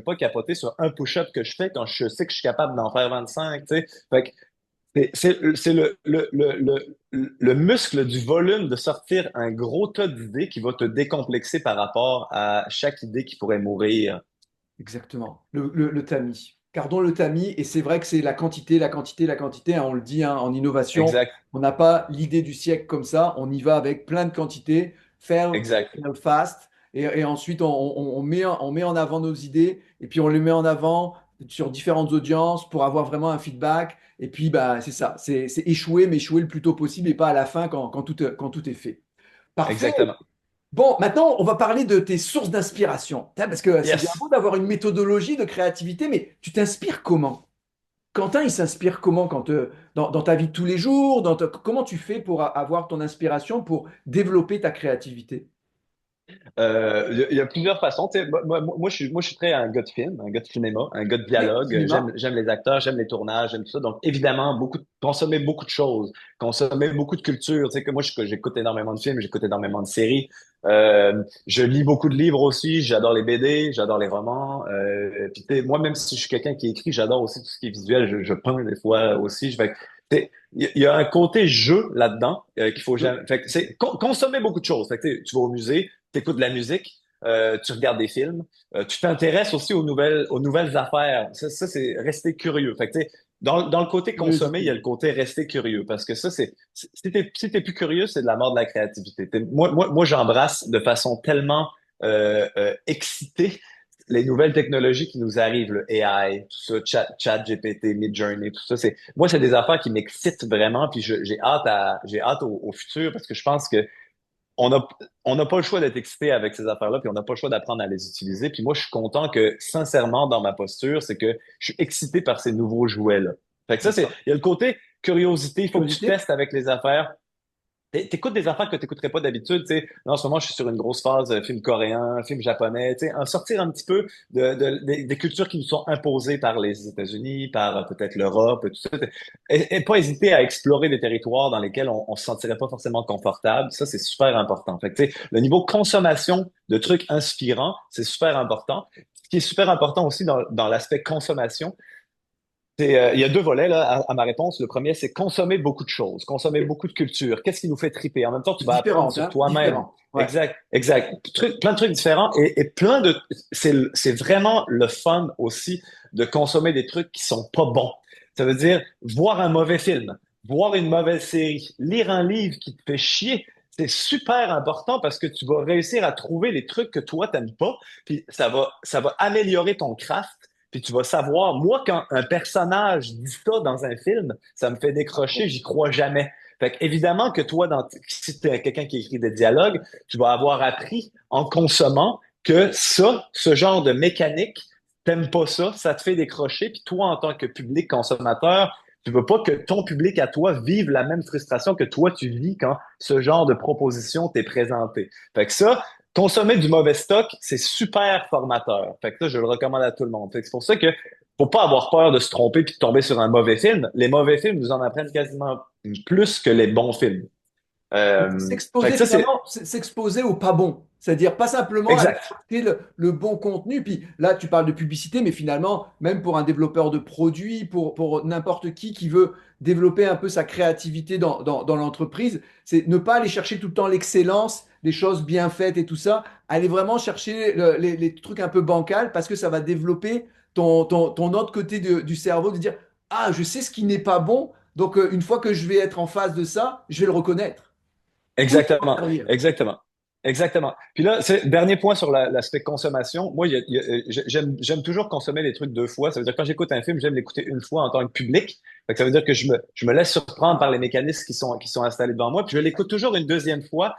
pas capoter sur un push-up que je fais quand je sais que je suis capable d'en faire 25. Tu sais. Fait que c'est le muscle du volume de sortir un gros tas d'idées qui va te décomplexer par rapport à chaque idée qui pourrait mourir. Exactement. Le tamis. Gardons le tamis, et c'est vrai que c'est la quantité, la quantité, la quantité, hein, on le dit, hein, en innovation, Exact, on n'a pas l'idée du siècle comme ça, on y va avec plein de quantités, exact, fail fast, et ensuite on met en avant nos idées, et puis on les met en avant sur différentes audiences pour avoir vraiment un feedback, et puis bah, c'est ça, c'est échouer, mais échouer le plus tôt possible, et pas à la fin quand tout est fait. Parfait. exactement. Bon, maintenant, on va parler de tes sources d'inspiration. Parce que c'est bien Yes. beau d'avoir une méthodologie de créativité, mais tu t'inspires comment? Quentin, il s'inspire comment dans ta vie de tous les jours, comment tu fais pour avoir ton inspiration, pour développer ta créativité? Il y a plusieurs façons. Tu sais, moi, je suis très un gars de film, un gars de cinéma, un gars de Ok, dialogue. cinéma. J'aime les acteurs, j'aime les tournages, j'aime tout ça. Donc, évidemment, consommer beaucoup de choses, consommer beaucoup de culture. Tu sais, que moi, j'écoute énormément de films, j'écoute énormément de séries. Je lis beaucoup de livres aussi. J'adore les BD, j'adore les romans. Puis, tu sais, moi, même si je suis quelqu'un qui écrit, j'adore aussi tout ce qui est visuel. Je peins des fois aussi. Il y a un côté jeu là-dedans qu'il faut jamais. Fait que c'est consommer beaucoup de choses. Fait que, tu vas au musée, tu écoutes de la musique, tu regardes des films, tu t'intéresses aussi aux nouvelles affaires. Ça c'est rester curieux. Fait que, tu sais, dans le côté consommer, il y a Curiosité. le côté rester curieux. Parce que ça, si t'es plus curieux, c'est de la mort de la créativité. Moi, j'embrasse de façon tellement excitée les nouvelles technologies qui nous arrivent, le AI, tout ça, chat GPT, Midjourney, tout ça. Moi, c'est des affaires qui m'excitent vraiment, puis j'ai hâte au futur parce que je pense que on a, on n'a pas le choix d'être excité avec ces affaires-là, puis on n'a pas le choix d'apprendre à les utiliser. Puis moi, je suis content que, sincèrement, dans ma posture, c'est que je suis excité par ces nouveaux jouets-là. Fait que ça, D'accord. il y a le côté curiosité, il faut que tu Curiosité? testes avec les affaires. T'écoutes des affaires que t'écouterais pas d'habitude, tu sais. Là, en ce moment, je suis sur une grosse phase film coréen, film japonais, tu sais, en sortir un petit peu des cultures qui nous sont imposées par les États-Unis, par peut-être l'Europe, tout ça. Et pas hésiter à explorer des territoires dans lesquels on se sentirait pas forcément confortable. Ça, c'est super important. Fait que, tu sais, le niveau consommation de trucs inspirants, c'est super important. Ce qui est super important aussi dans l'aspect consommation, il y a deux volets là, à ma réponse. Le premier, c'est consommer beaucoup de choses, consommer Ok. beaucoup de culture. Qu'est-ce qui nous fait triper? En même temps, tu vas apprendre Différentes, sur hein? toi-même. Différentes. Ouais. Exact, exact. Plein de trucs différents et c'est vraiment le fun aussi de consommer des trucs qui sont pas bons. Ça veut dire voir un mauvais film, voir une mauvaise série, lire un livre qui te fait chier. C'est super important parce que tu vas réussir à trouver les trucs que toi t'aimes pas, puis ça va améliorer ton craft. Puis tu vas savoir, moi, quand un personnage dit ça dans un film, ça me fait décrocher, j'y crois jamais. Fait que, évidemment que toi, si tu es quelqu'un qui écrit des dialogues, tu vas avoir appris en consommant que ça, ce genre de mécanique, t'aimes pas ça, ça te fait décrocher. Puis toi, en tant que public consommateur, tu veux pas que ton public à toi vive la même frustration que toi tu vis quand ce genre de proposition t'est présenté. Fait que ça, consommer du mauvais stock, c'est super formateur. Fait que ça, je le recommande à tout le monde. Fait que c'est pour ça que faut pas avoir peur de se tromper puis de tomber sur un mauvais film. Les mauvais films nous en apprennent quasiment plus que les bons films. Fait que S'exposer ça, c'est finalement, s'exposer au pas bon. C'est-à-dire pas simplement aller exact. chercher le bon contenu. Puis là, tu parles de publicité, mais finalement, même pour un développeur de produits, pour n'importe qui veut développer un peu sa créativité dans l'entreprise, c'est ne pas aller chercher tout le temps l'excellence, les choses bien faites et tout ça. Aller vraiment chercher les trucs un peu bancals parce que ça va développer ton autre côté du cerveau, de dire, ah, je sais ce qui n'est pas bon. Donc, une fois que je vais être en face de ça, je vais le reconnaître. Tout va Exactement, servir. exactement, exactement. Puis là, dernier point sur l'aspect consommation. Moi, j'aime toujours consommer les trucs deux fois. Ça veut dire que quand j'écoute un film, j'aime l'écouter une fois en tant que public. Fait que ça veut dire que je me laisse surprendre par les mécanismes qui sont installés devant moi. Puis je l'écoute toujours une deuxième fois,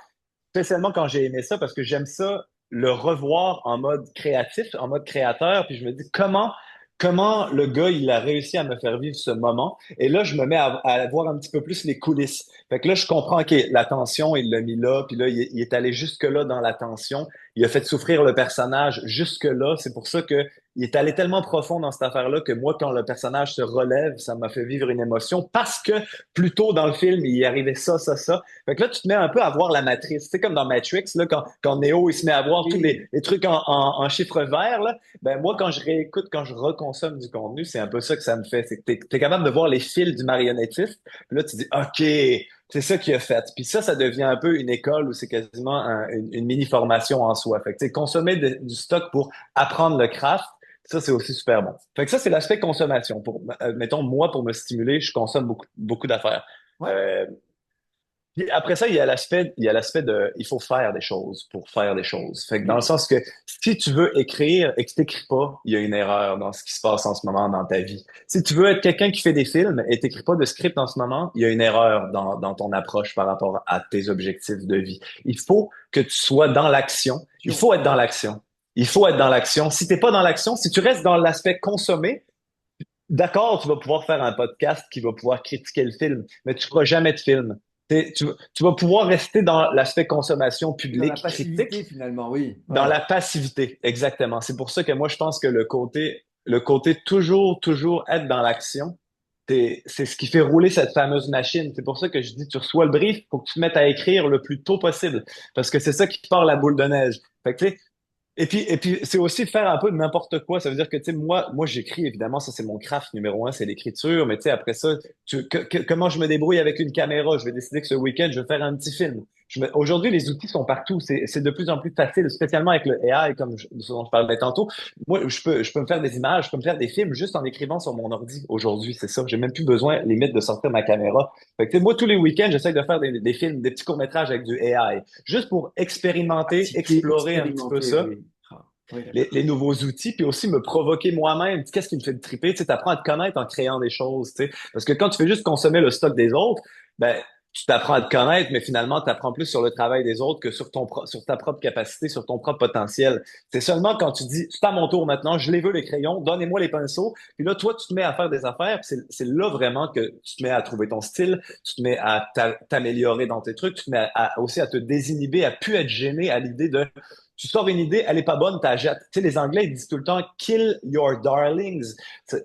spécialement quand j'ai aimé ça, parce que j'aime ça le revoir en mode créatif, en mode créateur. Puis je me dis comment le gars, il a réussi à me faire vivre ce moment. Et là, je me mets à voir un petit peu plus les coulisses. Fait que là, je comprends, OK, la tension, il l'a mis là, puis là, il est allé jusque-là dans la tension. Il a fait souffrir le personnage jusque-là. C'est pour ça que il est allé tellement profond dans cette affaire-là que moi, quand le personnage se relève, ça m'a fait vivre une émotion parce que plus tôt dans le film, il y arrivait ça, ça, ça. Fait que là, tu te mets un peu à voir la matrice. C'est comme dans Matrix, là, quand Neo, il se met à voir tous Et les trucs en chiffres verts, là. Ben, moi, quand je réécoute, quand je reconsomme du contenu, c'est un peu ça que ça me fait. C'est que t'es capable de voir les fils du marionnettiste. Puis là, tu dis, OK, c'est ça qu'il a fait. Puis ça devient un peu une école où c'est quasiment une mini-formation en soi. Fait que, tu sais, consommer du stock pour apprendre le craft, ça, c'est aussi super bon. Fait que ça, c'est l'aspect consommation. Mettons, moi, pour me stimuler, je consomme beaucoup, beaucoup d'affaires. ouais, Euh, Puis après ça, il y a l'aspect de, il faut faire des choses pour faire des choses. Fait que dans le oui, sens que si tu veux écrire et que tu t'écris pas, il y a une erreur dans ce qui se passe en ce moment dans ta vie. Si tu veux être quelqu'un qui fait des films et t'écris pas de script en ce moment, il y a une erreur dans ton approche par rapport à tes objectifs de vie. Il faut que tu sois dans l'action. Il faut être dans l'action. Il faut être dans l'action. Si t'es pas dans l'action, si tu restes dans l'aspect consommé, d'accord, tu vas pouvoir faire un podcast qui va pouvoir critiquer le film, mais tu feras jamais de film. Tu vas pouvoir rester dans l'aspect consommation dans la publique, passivité critique, finalement, oui. dans Ouais. la passivité. Exactement. C'est pour ça que moi, je pense que le côté toujours, toujours être dans l'action, c'est ce qui fait rouler cette fameuse machine. C'est pour ça que je dis, tu reçois le brief, faut que tu te mettes à écrire le plus tôt possible, parce que c'est ça qui part la boule de neige. Fait que, tu sais, et puis c'est aussi faire un peu de n'importe quoi. Ça veut dire que, tu sais, moi, j'écris, évidemment, ça, c'est mon craft numéro un, c'est l'écriture. Mais, tu sais, après ça, comment je me débrouille avec une caméra? Je vais décider que ce week-end, je vais faire un petit film. Aujourd'hui, les outils sont partout. C'est de plus en plus facile, spécialement avec le AI, comme ce dont je parlais tantôt. Moi, je peux me faire des images, je peux me faire des films juste en écrivant sur mon ordi. Aujourd'hui, c'est ça. J'ai même plus besoin, limite, de sortir ma caméra. Fait que, tu sais, moi, tous les week-ends, j'essaie de faire des films, des petits courts-métrages avec du AI, juste pour expérimenter, Activité, explorer un petit peu expérimentée, ça, oui. Ah, oui, les, d'accord. les nouveaux outils, puis aussi me provoquer moi-même. Qu'est-ce qui me fait triper? Tu sais, t'apprends à te connaître en créant des choses, tu sais. Parce que quand tu fais juste consommer le stock des autres, ben, tu t'apprends à te connaître, mais finalement, tu apprends plus sur le travail des autres que sur ta propre capacité, sur ton propre potentiel. C'est seulement quand tu dis, c'est à mon tour maintenant, je les veux les crayons, donnez-moi les pinceaux, puis là, toi, tu te mets à faire des affaires, puis c'est là vraiment que tu te mets à trouver ton style, tu te mets à t'améliorer dans tes trucs, tu te mets aussi à te désinhiber, à plus être gêné à l'idée de tu sors une idée, elle est pas bonne, t'as jettes. Tu sais, les Anglais, ils disent tout le temps kill your darlings.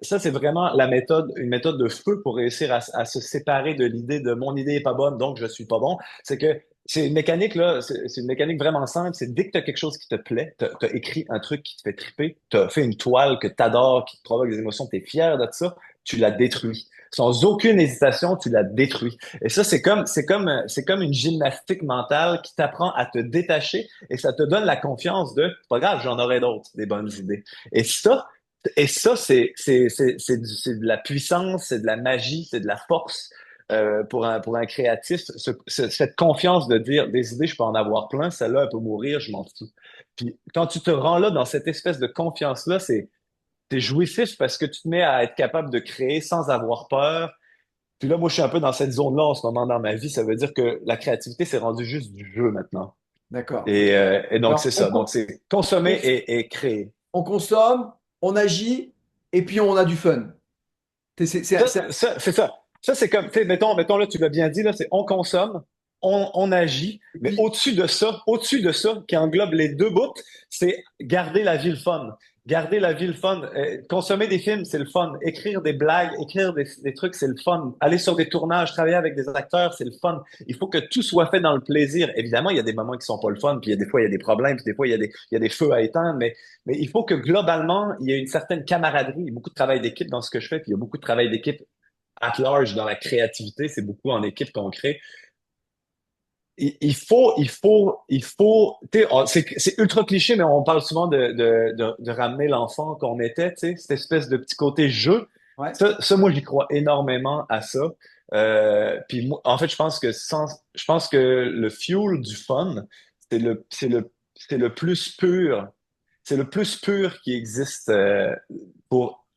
Ça, c'est vraiment une méthode de feu pour réussir à se séparer de l'idée de mon idée est pas bonne, donc je suis pas bon. C'est que c'est une mécanique, là, c'est une mécanique vraiment simple. C'est dès que tu as quelque chose qui te plaît, tu as écrit un truc qui te fait triper, tu as fait une toile que tu adores, qui te provoque des émotions, tu es fier de ça, tu la détruis. Sans aucune hésitation, tu la détruis. Et ça, c'est comme une gymnastique mentale qui t'apprend à te détacher et ça te donne la confiance de, c'est pas grave, j'en aurai d'autres, des bonnes idées. Et ça, c'est de la puissance, c'est de la magie, c'est de la force pour un créatif. Cette confiance de dire des idées, je peux en avoir plein, celle-là, elle peut mourir, je m'en fous. Puis quand tu te rends là dans cette espèce de confiance-là, c'est jouissif parce que tu te mets à être capable de créer sans avoir peur. Puis là, moi, je suis un peu dans cette zone-là en ce moment dans ma vie. Ça veut dire que la créativité, c'est rendu juste du jeu maintenant. D'accord. Et donc, Alors, c'est ça. Donc, c'est consommer on- et créer. on consomme, on agit, et puis on a du fun. C'est ça. Ça, c'est comme, tu sais, mettons, là, tu l'as bien dit, là, c'est on consomme, on agit, Et mais puis, au-dessus de ça, qui englobe les deux bouts, c'est garder la vie le fun. Garder la vie le fun. Consommer des films, c'est le fun. Écrire des blagues, écrire des trucs, c'est le fun. Aller sur des tournages, travailler avec des acteurs, c'est le fun. Il faut que tout soit fait dans le plaisir. Évidemment, il y a des moments qui sont pas le fun, puis des fois, il y a des problèmes, puis des fois, il y a des feux à éteindre, mais il faut que globalement, il y ait une certaine camaraderie. Il y a beaucoup de travail d'équipe dans ce que je fais, puis il y a beaucoup de travail d'équipe at large dans la créativité. C'est beaucoup en équipe qu'on crée. Tu sais, c'est ultra cliché, mais on parle souvent de ramener l'enfant qu'on était, tu sais, cette espèce de petit côté jeu. ouais, Ça, moi, j'y crois énormément à ça. En fait, je pense que le fuel du fun, c'est le plus pur, c'est le plus pur qui existe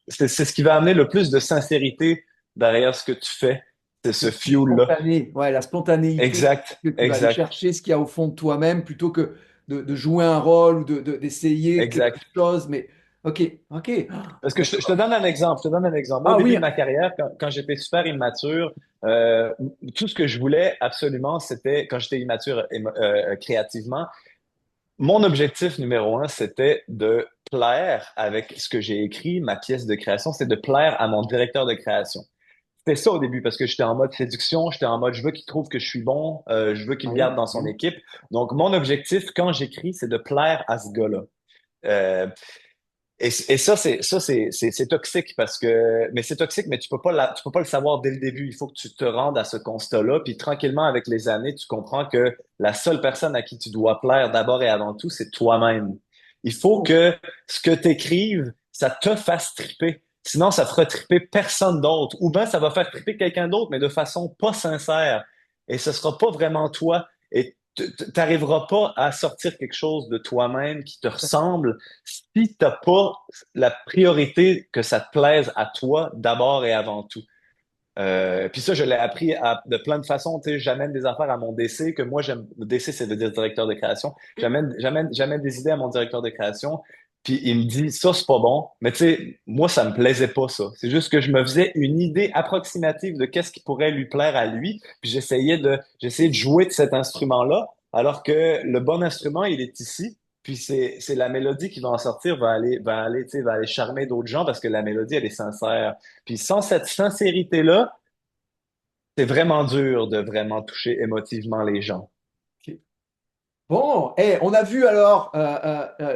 c'est ce qui va amener le plus de sincérité derrière ce que tu fais, c'est ce C'est fuel-là. spontané, ouais, la spontanéité Exact, que tu vas aller exact, chercher ce qu'il y a au fond de toi-même plutôt que de jouer un rôle ou d'essayer quelque exact. chose. Mais ok, ok, ah, Parce que je te d'accord. donne un exemple, je te donne un exemple. Moi, au Ah début oui, de ma carrière, quand j'étais super immature, tout ce que je voulais absolument, c'était, quand j'étais immature créativement, mon objectif numéro un, c'était de plaire avec ce que j'ai écrit, ma pièce de création, c'est de plaire à mon directeur de création. C'était ça au début parce que j'étais en mode séduction, j'étais en mode je veux qu'il trouve que je suis bon, je veux qu'il me garde oui, dans son oui. équipe. Donc mon objectif quand j'écris, c'est de plaire à ce gars-là. Euh, et c'est toxique parce que mais c'est toxique mais tu peux pas le savoir dès le début. Il faut que tu te rendes à ce constat-là puis tranquillement avec les années, tu comprends que la seule personne à qui tu dois plaire d'abord et avant tout, c'est toi-même. Il faut Oh, que ce que tu écrives, ça te fasse triper. Sinon, ça fera triper personne d'autre. Ou bien ça va faire triper quelqu'un d'autre, mais de façon pas sincère. Et ce sera pas vraiment toi. Et t'arriveras pas à sortir quelque chose de toi-même qui te ressemble si t'as pas la priorité que ça te plaise à toi d'abord et avant tout. Puis ça, je l'ai appris de plein de façons. Tu sais, j'amène des affaires à mon DC, que moi, j'aime. Le DC, c'est de dire directeur de création. J'amène des idées à mon directeur de création, puis il me dit, ça, c'est pas bon. Mais tu sais, moi, ça me plaisait pas, ça. C'est juste que je me faisais une idée approximative de qu'est-ce qui pourrait lui plaire à lui, puis j'essayais de jouer de cet instrument-là, alors que le bon instrument, il est ici. Puis c'est la mélodie qui va en sortir, tu sais, va aller charmer d'autres gens parce que la mélodie, elle est sincère. Puis sans cette sincérité-là, c'est vraiment dur de vraiment toucher émotivement les gens. ok. Bon, on a vu alors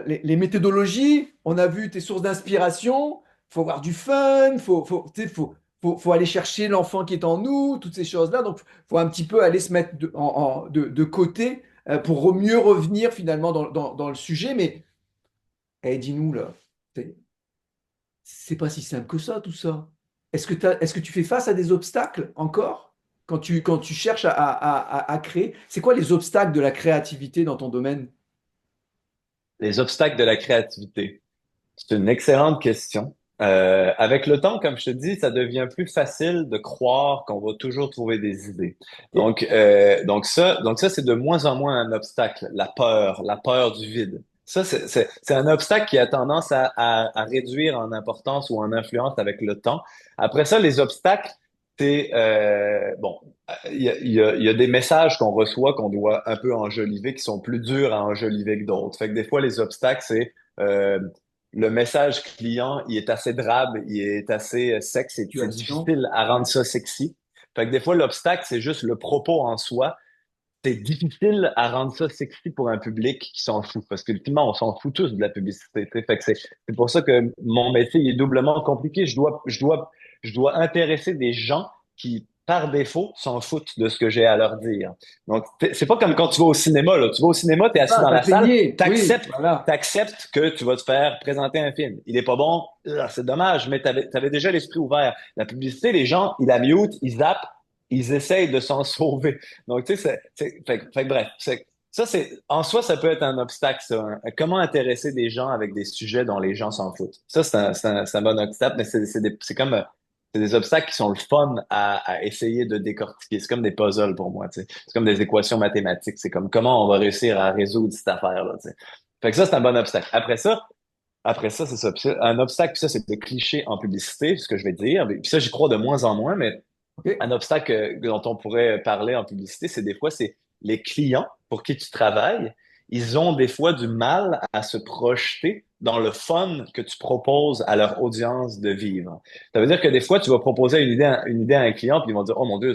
les méthodologies, on a vu tes sources d'inspiration. Faut avoir du fun, tu sais, faut aller chercher l'enfant qui est en nous, toutes ces choses-là. Donc, faut un petit peu aller se mettre de côté pour mieux revenir finalement dans le sujet. Mais dis-nous là, c'est c'est pas si simple que ça, tout ça. Est-ce que tu fais face à des obstacles encore quand tu cherches à créer? C'est quoi les obstacles de la créativité dans ton domaine? Les obstacles de la créativité. C'est une excellente question. Avec le temps, comme je te dis, ça devient plus facile de croire qu'on va toujours trouver des idées. Ok. Donc ça, c'est de moins en moins un obstacle. La peur du vide. Ça, c'est un obstacle qui a tendance à réduire en importance ou en influence avec le temps. Après ça, les obstacles, c'est bon, il y a des messages qu'on reçoit qu'on doit un peu enjoliver, qui sont plus durs à enjoliver que d'autres. Fait que des fois, les obstacles, c'est le message client, il est assez drabe, il est assez sec, c'est Situation. difficile à rendre ça sexy. Fait que des fois, l'obstacle, c'est juste le propos en soi. C'est difficile à rendre ça sexy pour un public qui s'en fout, parce qu'ultimement, on s'en fout tous de la publicité. Tu sais. Fait que c'est pour ça que mon métier il est doublement compliqué. Je dois intéresser des gens qui, par défaut, s'en foutent de ce que j'ai à leur dire. Donc, c'est pas comme quand tu vas au cinéma, là. Tu vas au cinéma, t'es C'est assis ça, dans t'as la salle, payé. Oui, voilà. t'acceptes que tu vas te faire présenter un film. Il est pas bon, c'est dommage, mais t'avais déjà l'esprit ouvert. La publicité, les gens, ils la mutent, ils zappent, ils essayent de s'en sauver. Donc, tu sais, fait que bref, ça, en soi, ça peut être un obstacle, ça. Comment intéresser des gens avec des sujets dont les gens s'en foutent? Ça, c'est un bon obstacle, mais c'est des obstacles qui sont le fun à essayer de décortiquer. C'est comme des puzzles pour moi, tu sais. C'est comme des équations mathématiques. C'est comme comment on va réussir à résoudre cette affaire-là, tu sais. Fait que ça, c'est un bon obstacle. Après ça, c'est ça. Puis ça, un obstacle, puis ça, c'est le cliché en publicité, ce que je vais dire. Puis ça, j'y crois de moins en moins, mais Ok. un obstacle dont on pourrait parler en publicité, c'est des fois, c'est les clients pour qui tu travailles, ils ont des fois du mal à se projeter dans le fun que tu proposes à leur audience de vivre. Ça veut dire que des fois, tu vas proposer une idée à un client, puis ils vont dire, oh mon Dieu,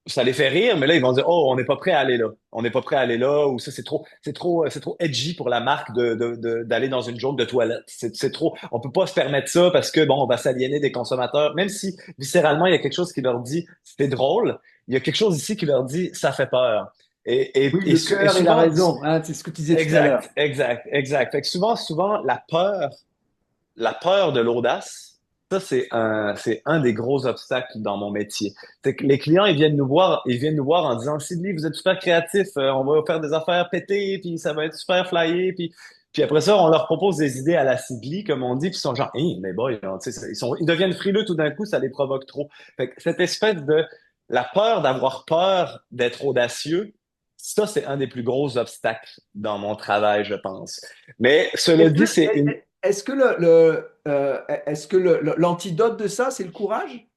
ça les fait rire, mais là, ils vont dire, oh, on n'est pas prêt à aller là. On n'est pas prêt à aller là, ou ça, c'est trop edgy pour la marque d'aller dans une joke de toilette. C'est trop, on peut pas se permettre ça parce que, bon, on va s'aliéner des consommateurs. Même si, viscéralement, il y a quelque chose qui leur dit, c'est drôle, il y a quelque chose ici qui leur dit, ça fait peur. Oui, le Et cœur et la souvent, raison, hein, c'est ce que tu disais tout à l'heure. exact. Fait que souvent, la peur de l'audace, c'est un des gros obstacles dans mon métier. C'est que les clients, ils viennent nous voir en disant, Sylvie, vous êtes super créatif, on va faire des affaires pétées, puis ça va être super flyé, puis après ça, on leur propose des idées à la cigli, comme on dit, puis ils sont genre, hey, mais boy, tu sais, ils deviennent frileux tout d'un coup, ça les provoque trop. Fait que cette espèce de, la peur d'avoir peur d'être audacieux, ça, c'est un des plus gros obstacles dans mon travail, je pense. Mais cela Est-ce que, dit, c'est une est-ce que l'antidote de ça, c'est le courage?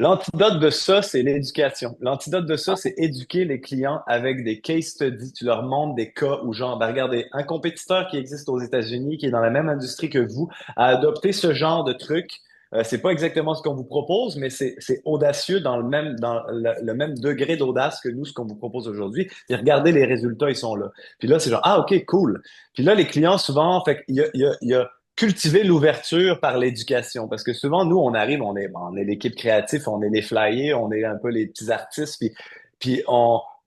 L'antidote de ça, c'est l'éducation. L'antidote de ça, c'est éduquer les clients avec des case studies. Tu leur montres des cas où, genre, ben regardez, un compétiteur qui existe aux États-Unis, qui est dans la même industrie que vous, a adopté ce genre de truc. C'est pas exactement ce qu'on vous propose, mais c'est audacieux dans le même degré d'audace que nous, ce qu'on vous propose aujourd'hui. Puis regardez, les résultats, ils sont là. Puis là, c'est genre, ah, OK, cool. Puis là, les clients, souvent, fait il y a cultiver l'ouverture par l'éducation. Parce que souvent, nous, on arrive, on est l'équipe créative, on est les flyers, on est un peu les petits artistes, puis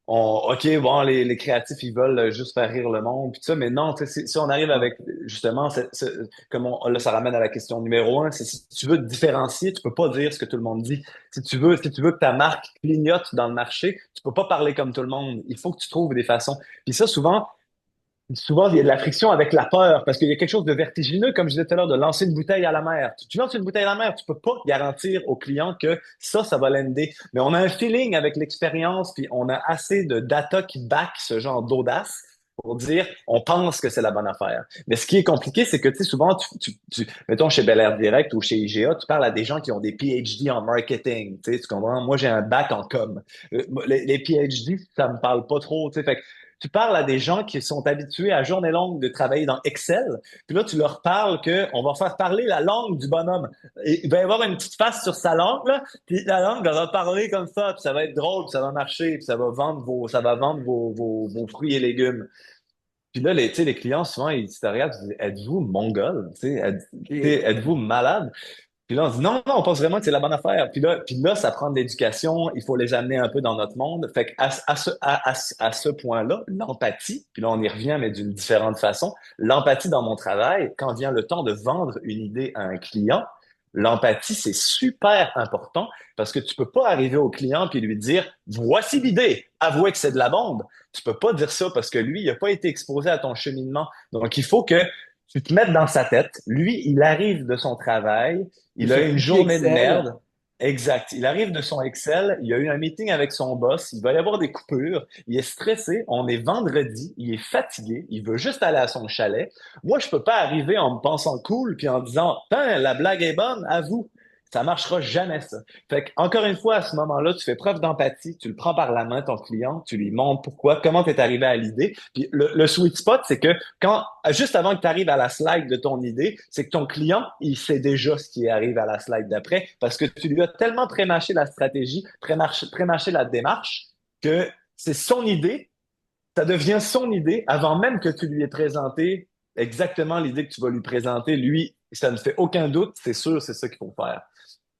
OK, bon, les créatifs, ils veulent juste faire rire le monde, puis tout ça, mais non, tu sais, si on arrive avec, justement, là, ça ramène à la question numéro un, c'est si tu veux te différencier, tu peux pas dire ce que tout le monde dit. Si tu veux que ta marque clignote dans le marché, tu peux pas parler comme tout le monde. Il faut que tu trouves des façons. Puis ça, souvent, il y a de la friction avec la peur parce qu'il y a quelque chose de vertigineux, comme je disais tout à l'heure, de lancer une bouteille à la mer. Tu lances une bouteille à la mer, tu peux pas garantir au client que ça va l'ender. Mais on a un feeling avec l'expérience, puis on a assez de data qui back ce genre d'audace pour dire on pense que c'est la bonne affaire. Mais ce qui est compliqué, c'est que tu sais, souvent, mettons chez Bel Air Direct ou chez IGA, tu parles à des gens qui ont des PhD en marketing. Tu comprends? Moi, j'ai un bac en com. Les PhD, ça me parle pas trop. Tu sais, fait que tu parles à des gens qui sont habitués à journée longue de travailler dans Excel, puis là, tu leur parles que on va faire parler la langue du bonhomme. Et il va y avoir une petite face sur sa langue, là, puis la langue, elle va parler comme ça, puis ça va être drôle, puis ça va marcher, puis ça va vendre vos fruits et légumes. Puis là, tu sais, les clients, souvent, ils te regardent, ils disent, êtes-vous mongol? Tu sais, Et, êtes-vous malade? Puis là, on dit non, non, on pense vraiment que c'est la bonne affaire. Puis là, ça prend de l'éducation, il faut les amener un peu dans notre monde. Fait à ce point-là, l'empathie, puis là, on y revient, mais d'une différente façon. L'empathie dans mon travail, quand vient le temps de vendre une idée à un client, l'empathie, c'est super important parce que tu peux pas arriver au client puis lui dire, voici l'idée, avouez que c'est de la bombe. Tu peux pas dire ça parce que lui, il a pas été exposé à ton cheminement. Donc, il faut que tu te mettes dans sa tête. Lui, il arrive de son travail, de il ce a une fichier journée de Excel. merde. Exact. Il arrive de son Excel, il a eu un meeting avec son boss, il va y avoir des coupures, il est stressé, on est vendredi, il est fatigué, il veut juste aller à son chalet. Moi, je peux pas arriver en me pensant cool puis en disant, putain, la blague est bonne, à vous. Ça marchera jamais, ça. Fait que, encore une fois, à ce moment-là, tu fais preuve d'empathie, tu le prends par la main, ton client, tu lui montres pourquoi, comment tu es arrivé à l'idée. Puis le sweet spot, c'est que juste avant que tu arrives à la slide de ton idée, c'est que ton client, il sait déjà ce qui arrive à la slide d'après parce que tu lui as tellement prémâché la stratégie, prémâché la démarche que c'est son idée, ça devient son idée avant même que tu lui aies présenté exactement l'idée que tu vas lui présenter. Lui, ça ne fait aucun doute, c'est sûr, c'est ça qu'il faut faire.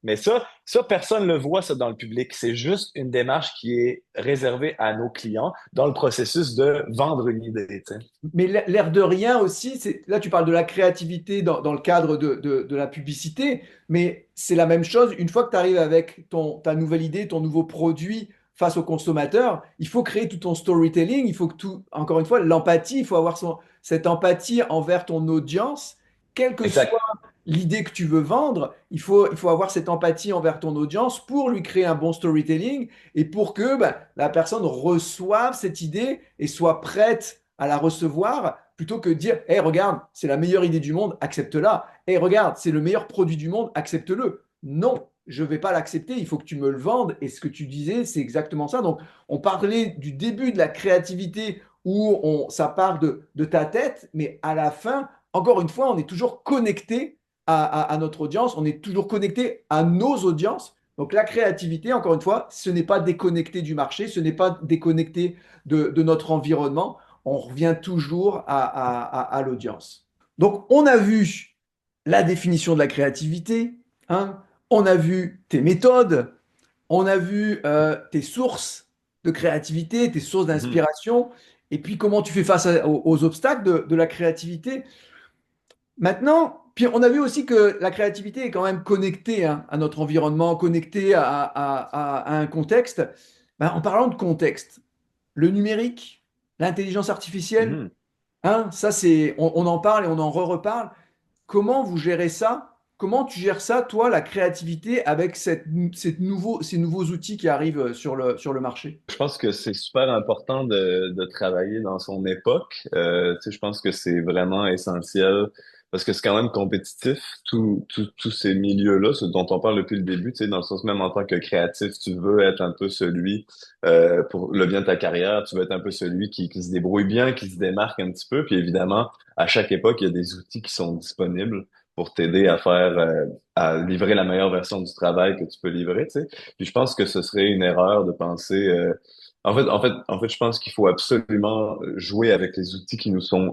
Mais personne ne le voit, ça, dans le public. C'est juste une démarche qui est réservée à nos clients dans le processus de vendre une idée, tu sais. Mais l'air de rien aussi, là tu parles de la créativité dans le cadre de la publicité, mais c'est la même chose une fois que tu arrives avec ta nouvelle idée, ton nouveau produit face au consommateur, il faut créer tout ton storytelling, il faut que tout, encore une fois, l'empathie, il faut avoir cette empathie envers ton audience, quelle que soit Exact. l'idée que tu veux vendre, il faut avoir cette empathie envers ton audience pour lui créer un bon storytelling et pour que la personne reçoive cette idée et soit prête à la recevoir plutôt que de dire hey, regarde, c'est la meilleure idée du monde, accepte-la. Hey, regarde, c'est le meilleur produit du monde, accepte-le. Non, je ne vais pas l'accepter, il faut que tu me le vendes. Et ce que tu disais, c'est exactement ça. Donc, on parlait du début de la créativité où ça part de ta tête, mais à la fin, encore une fois, on est toujours connecté à notre audience, on est toujours connecté à nos audiences. Donc la créativité, encore une fois, ce n'est pas déconnecté du marché, ce n'est pas déconnecté de notre environnement. On revient toujours à l'audience. Donc on a vu la définition de la créativité, hein, on a vu tes méthodes, on a vu tes sources de créativité, tes sources Mhm. d'inspiration, et puis comment tu fais face aux obstacles de la créativité. Maintenant, Puis on a vu aussi que la créativité est quand même connectée hein, à notre environnement, connectée à un contexte. Ben, en parlant de contexte, le numérique, l'intelligence artificielle, Mhm. hein, ça c'est, on en parle et on en re-reparle. Comment vous gérez ça? Comment tu gères ça, toi, la créativité, avec ces nouveaux outils qui arrivent sur le marché? Je pense que c'est super important de travailler dans son époque. Tu sais, je pense que c'est vraiment essentiel parce que c'est quand même compétitif, tous ces milieux-là, ce dont on parle depuis le début, tu sais, dans le sens même en tant que créatif, tu veux être un peu celui, pour le bien de ta carrière, tu veux être un peu celui qui se débrouille bien, qui se démarque un petit peu. Puis évidemment, à chaque époque, il y a des outils qui sont disponibles pour t'aider à faire, à livrer la meilleure version du travail que tu peux livrer, tu sais. Puis je pense que ce serait une erreur de penser. Je pense qu'il faut absolument jouer avec les outils qui nous sont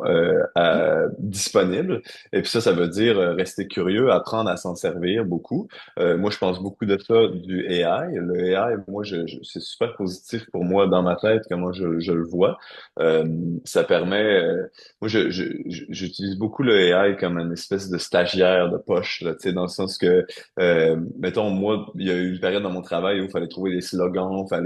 disponibles. Et puis ça veut dire rester curieux, apprendre à s'en servir beaucoup. Moi, je pense beaucoup de ça du AI. Le AI, moi, c'est super positif pour moi dans ma tête, comment je le vois. Euh, Ça permet. Moi, j'utilise beaucoup le AI comme une espèce de stagiaire de poche, là, tu sais, dans le sens que mettons, moi, il y a eu une période dans mon travail où il fallait trouver des slogans, fait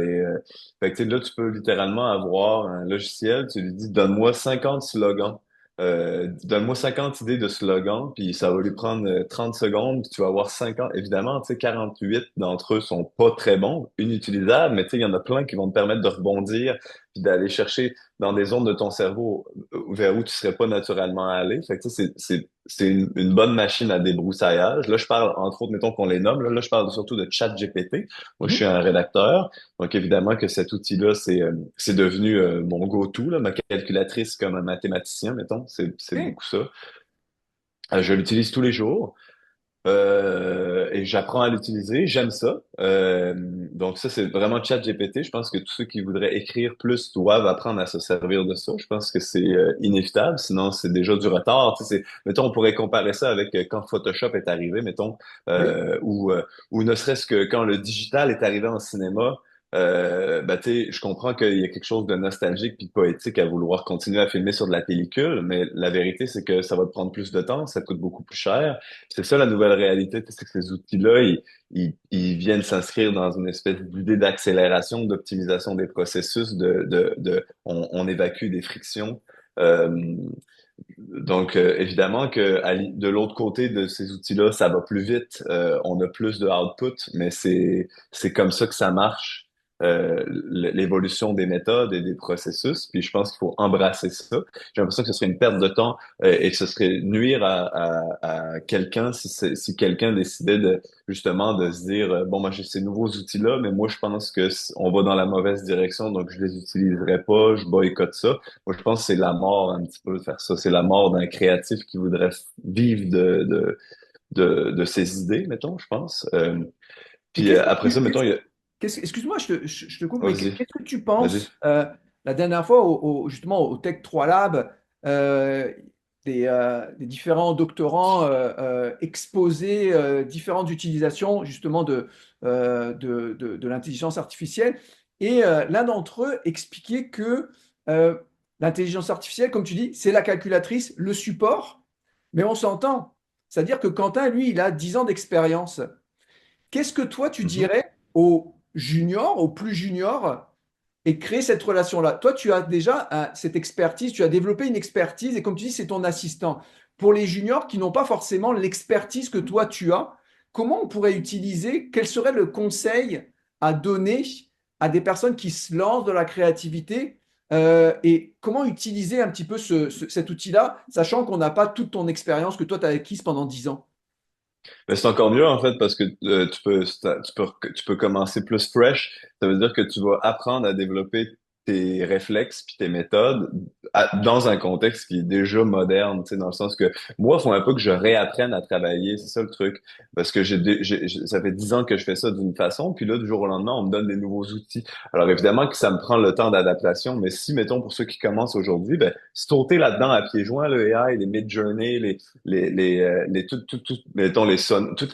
que, tu sais, là, tu peux littéralement avoir un logiciel, tu lui dis, donne-moi 50 slogans. Donne-moi 50 idées de slogans, puis ça va lui prendre 30 secondes, puis tu vas avoir 50. Évidemment, tu sais, 48 d'entre eux sont pas très bons, inutilisables, mais tu sais, il y en a plein qui vont te permettre de rebondir, puis d'aller chercher dans des zones de ton cerveau vers où tu serais pas naturellement allé. Fait que, tu sais, c'est une bonne machine à débroussaillage. Là, je parle, entre autres, mettons qu'on les nomme, là, je parle surtout de ChatGPT. Moi, je suis Mhm. un rédacteur. Donc, évidemment que cet outil-là, c'est devenu mon go-to, là, ma calculatrice comme un mathématicien, mettons. C'est Ok. beaucoup ça. Je l'utilise tous les jours et j'apprends à l'utiliser. J'aime ça. Donc, ça, c'est vraiment ChatGPT. Je pense que tous ceux qui voudraient écrire plus doivent apprendre à se servir de ça. Je pense que c'est inévitable. Sinon, c'est déjà du retard. Tu sais, mettons, on pourrait comparer ça avec quand Photoshop est arrivé, mettons, Oui. ou ne serait-ce que quand le digital est arrivé en cinéma. Tu sais, je comprends qu'il y a quelque chose de nostalgique puis de poétique à vouloir continuer à filmer sur de la pellicule, mais la vérité, c'est que ça va te prendre plus de temps, ça coûte beaucoup plus cher. C'est ça la nouvelle réalité, c'est que ces outils-là, ils viennent s'inscrire dans une espèce d'idée d'accélération, d'optimisation des processus, on évacue des frictions. Euh, Évidemment que de l'autre côté de ces outils-là, ça va plus vite, on a plus de output, mais c'est comme ça que ça marche, l'évolution des méthodes et des processus. Puis je pense qu'il faut embrasser ça. J'ai l'impression que ce serait une perte de temps et que ce serait nuire à quelqu'un si quelqu'un décidait de justement de se dire bon, moi j'ai ces nouveaux outils-là, mais moi je pense que on va dans la mauvaise direction, donc je les utiliserai pas, je boycotte ça. Moi, je pense que c'est la mort un petit peu de faire ça. C'est la mort d'un créatif qui voudrait vivre de ses idées, mettons, je pense. Et Puis après ça, mettons, il y a... excuse-moi, je te coupe, mais Vas-y, qu'est-ce que tu vas-y. penses la dernière fois, justement, au Tech 3 Lab, euh, des différents doctorants exposaient différentes utilisations, justement, de l'intelligence artificielle. Et l'un d'entre eux expliquait que euh, l'intelligence artificielle, comme tu dis, c'est la calculatrice, le support, mais on s'entend. C'est-à-dire que Quentin, lui, il a 10 ans d'expérience. Qu'est-ce que toi, tu Mhm. dirais aux juniors, aux plus juniors, et créer cette relation-là? Toi, tu as déjà cette expertise, tu as développé une expertise, et comme tu dis, c'est ton assistant. Pour les juniors qui n'ont pas forcément l'expertise que toi, tu as, comment on pourrait utiliser, quel serait le conseil à donner à des personnes qui se lancent dans la créativité et comment utiliser un petit peu cet outil-là, sachant qu'on n'a pas toute ton expérience que toi, tu as acquise pendant 10 ans? Mais c'est encore mieux, en fait, parce que tu peux commencer plus fresh. Ça veut dire que tu vas apprendre à développer tes réflexes puis tes méthodes dans un contexte qui est déjà moderne, tu sais, dans le sens que moi, il faut un peu que je réapprenne à travailler, c'est ça le truc. Parce que ça fait 10 ans que je fais ça d'une façon, puis là, du jour au lendemain, on me donne des nouveaux outils. Alors évidemment que ça me prend le temps d'adaptation, mais si, mettons, pour ceux qui commencent aujourd'hui, ben, sauter là-dedans à pieds joints, le AI, les Midjourney, mettons,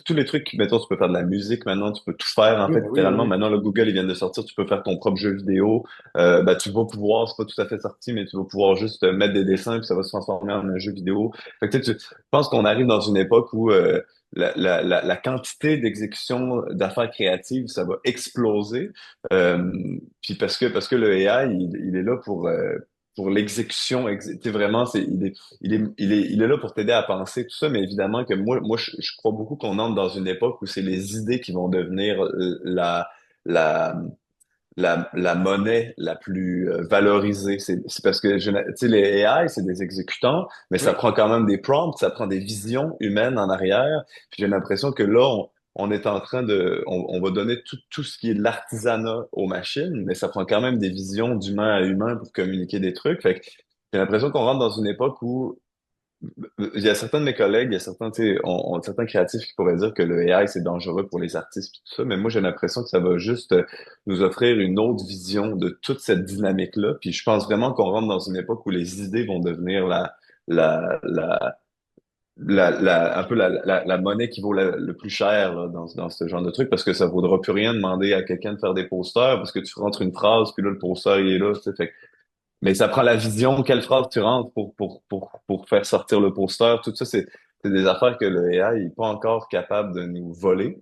tous les trucs, mettons, tu peux faire de la musique maintenant, tu peux tout faire, en Oui, fait, bah oui, oui, littéralement. oui. Maintenant, le Google, ils viennent de sortir, tu peux faire ton propre jeu vidéo. ben, tu vas pouvoir, c'est pas tout à fait sorti, mais tu vas pouvoir juste mettre des dessins puis ça va se transformer en un jeu vidéo. Fait que, tu sais, je pense qu'on arrive dans une époque où la quantité d'exécution d'affaires créatives, ça va exploser. Euh, Puis parce que le AI, il est là pour l'exécution. Tu sais, vraiment, il est là pour t'aider à penser tout ça. Mais évidemment que moi, je crois beaucoup qu'on entre dans une époque où c'est les idées qui vont devenir la la monnaie la plus valorisée. C'est parce que tu sais, les AI, c'est des exécutants, mais ça Oui. prend quand même des prompts, ça prend des visions humaines en arrière. Puis j'ai l'impression que là, on est en train on va donner tout ce qui est de l'artisanat aux machines, mais ça prend quand même des visions d'humain à humain pour communiquer des trucs. Fait que j'ai l'impression qu'on rentre dans une époque où il y a certains de mes collègues, il y a certains, tu sais, certains créatifs qui pourraient dire que le AI, c'est dangereux pour les artistes et tout ça, mais moi, j'ai l'impression que ça va juste nous offrir une autre vision de toute cette dynamique-là. Puis je pense vraiment qu'on rentre dans une époque où les idées vont devenir la, la, un peu la monnaie qui vaut le plus cher là, dans ce genre de truc, parce que ça vaudra plus rien demander à quelqu'un de faire des posters, parce que tu rentres une phrase, puis là, le poster, il est là, tu sais. Mais ça prend la vision, quelle phrase tu rentres pour faire sortir le poster. Tout ça, c'est des affaires que le AI n'est pas encore capable de nous voler.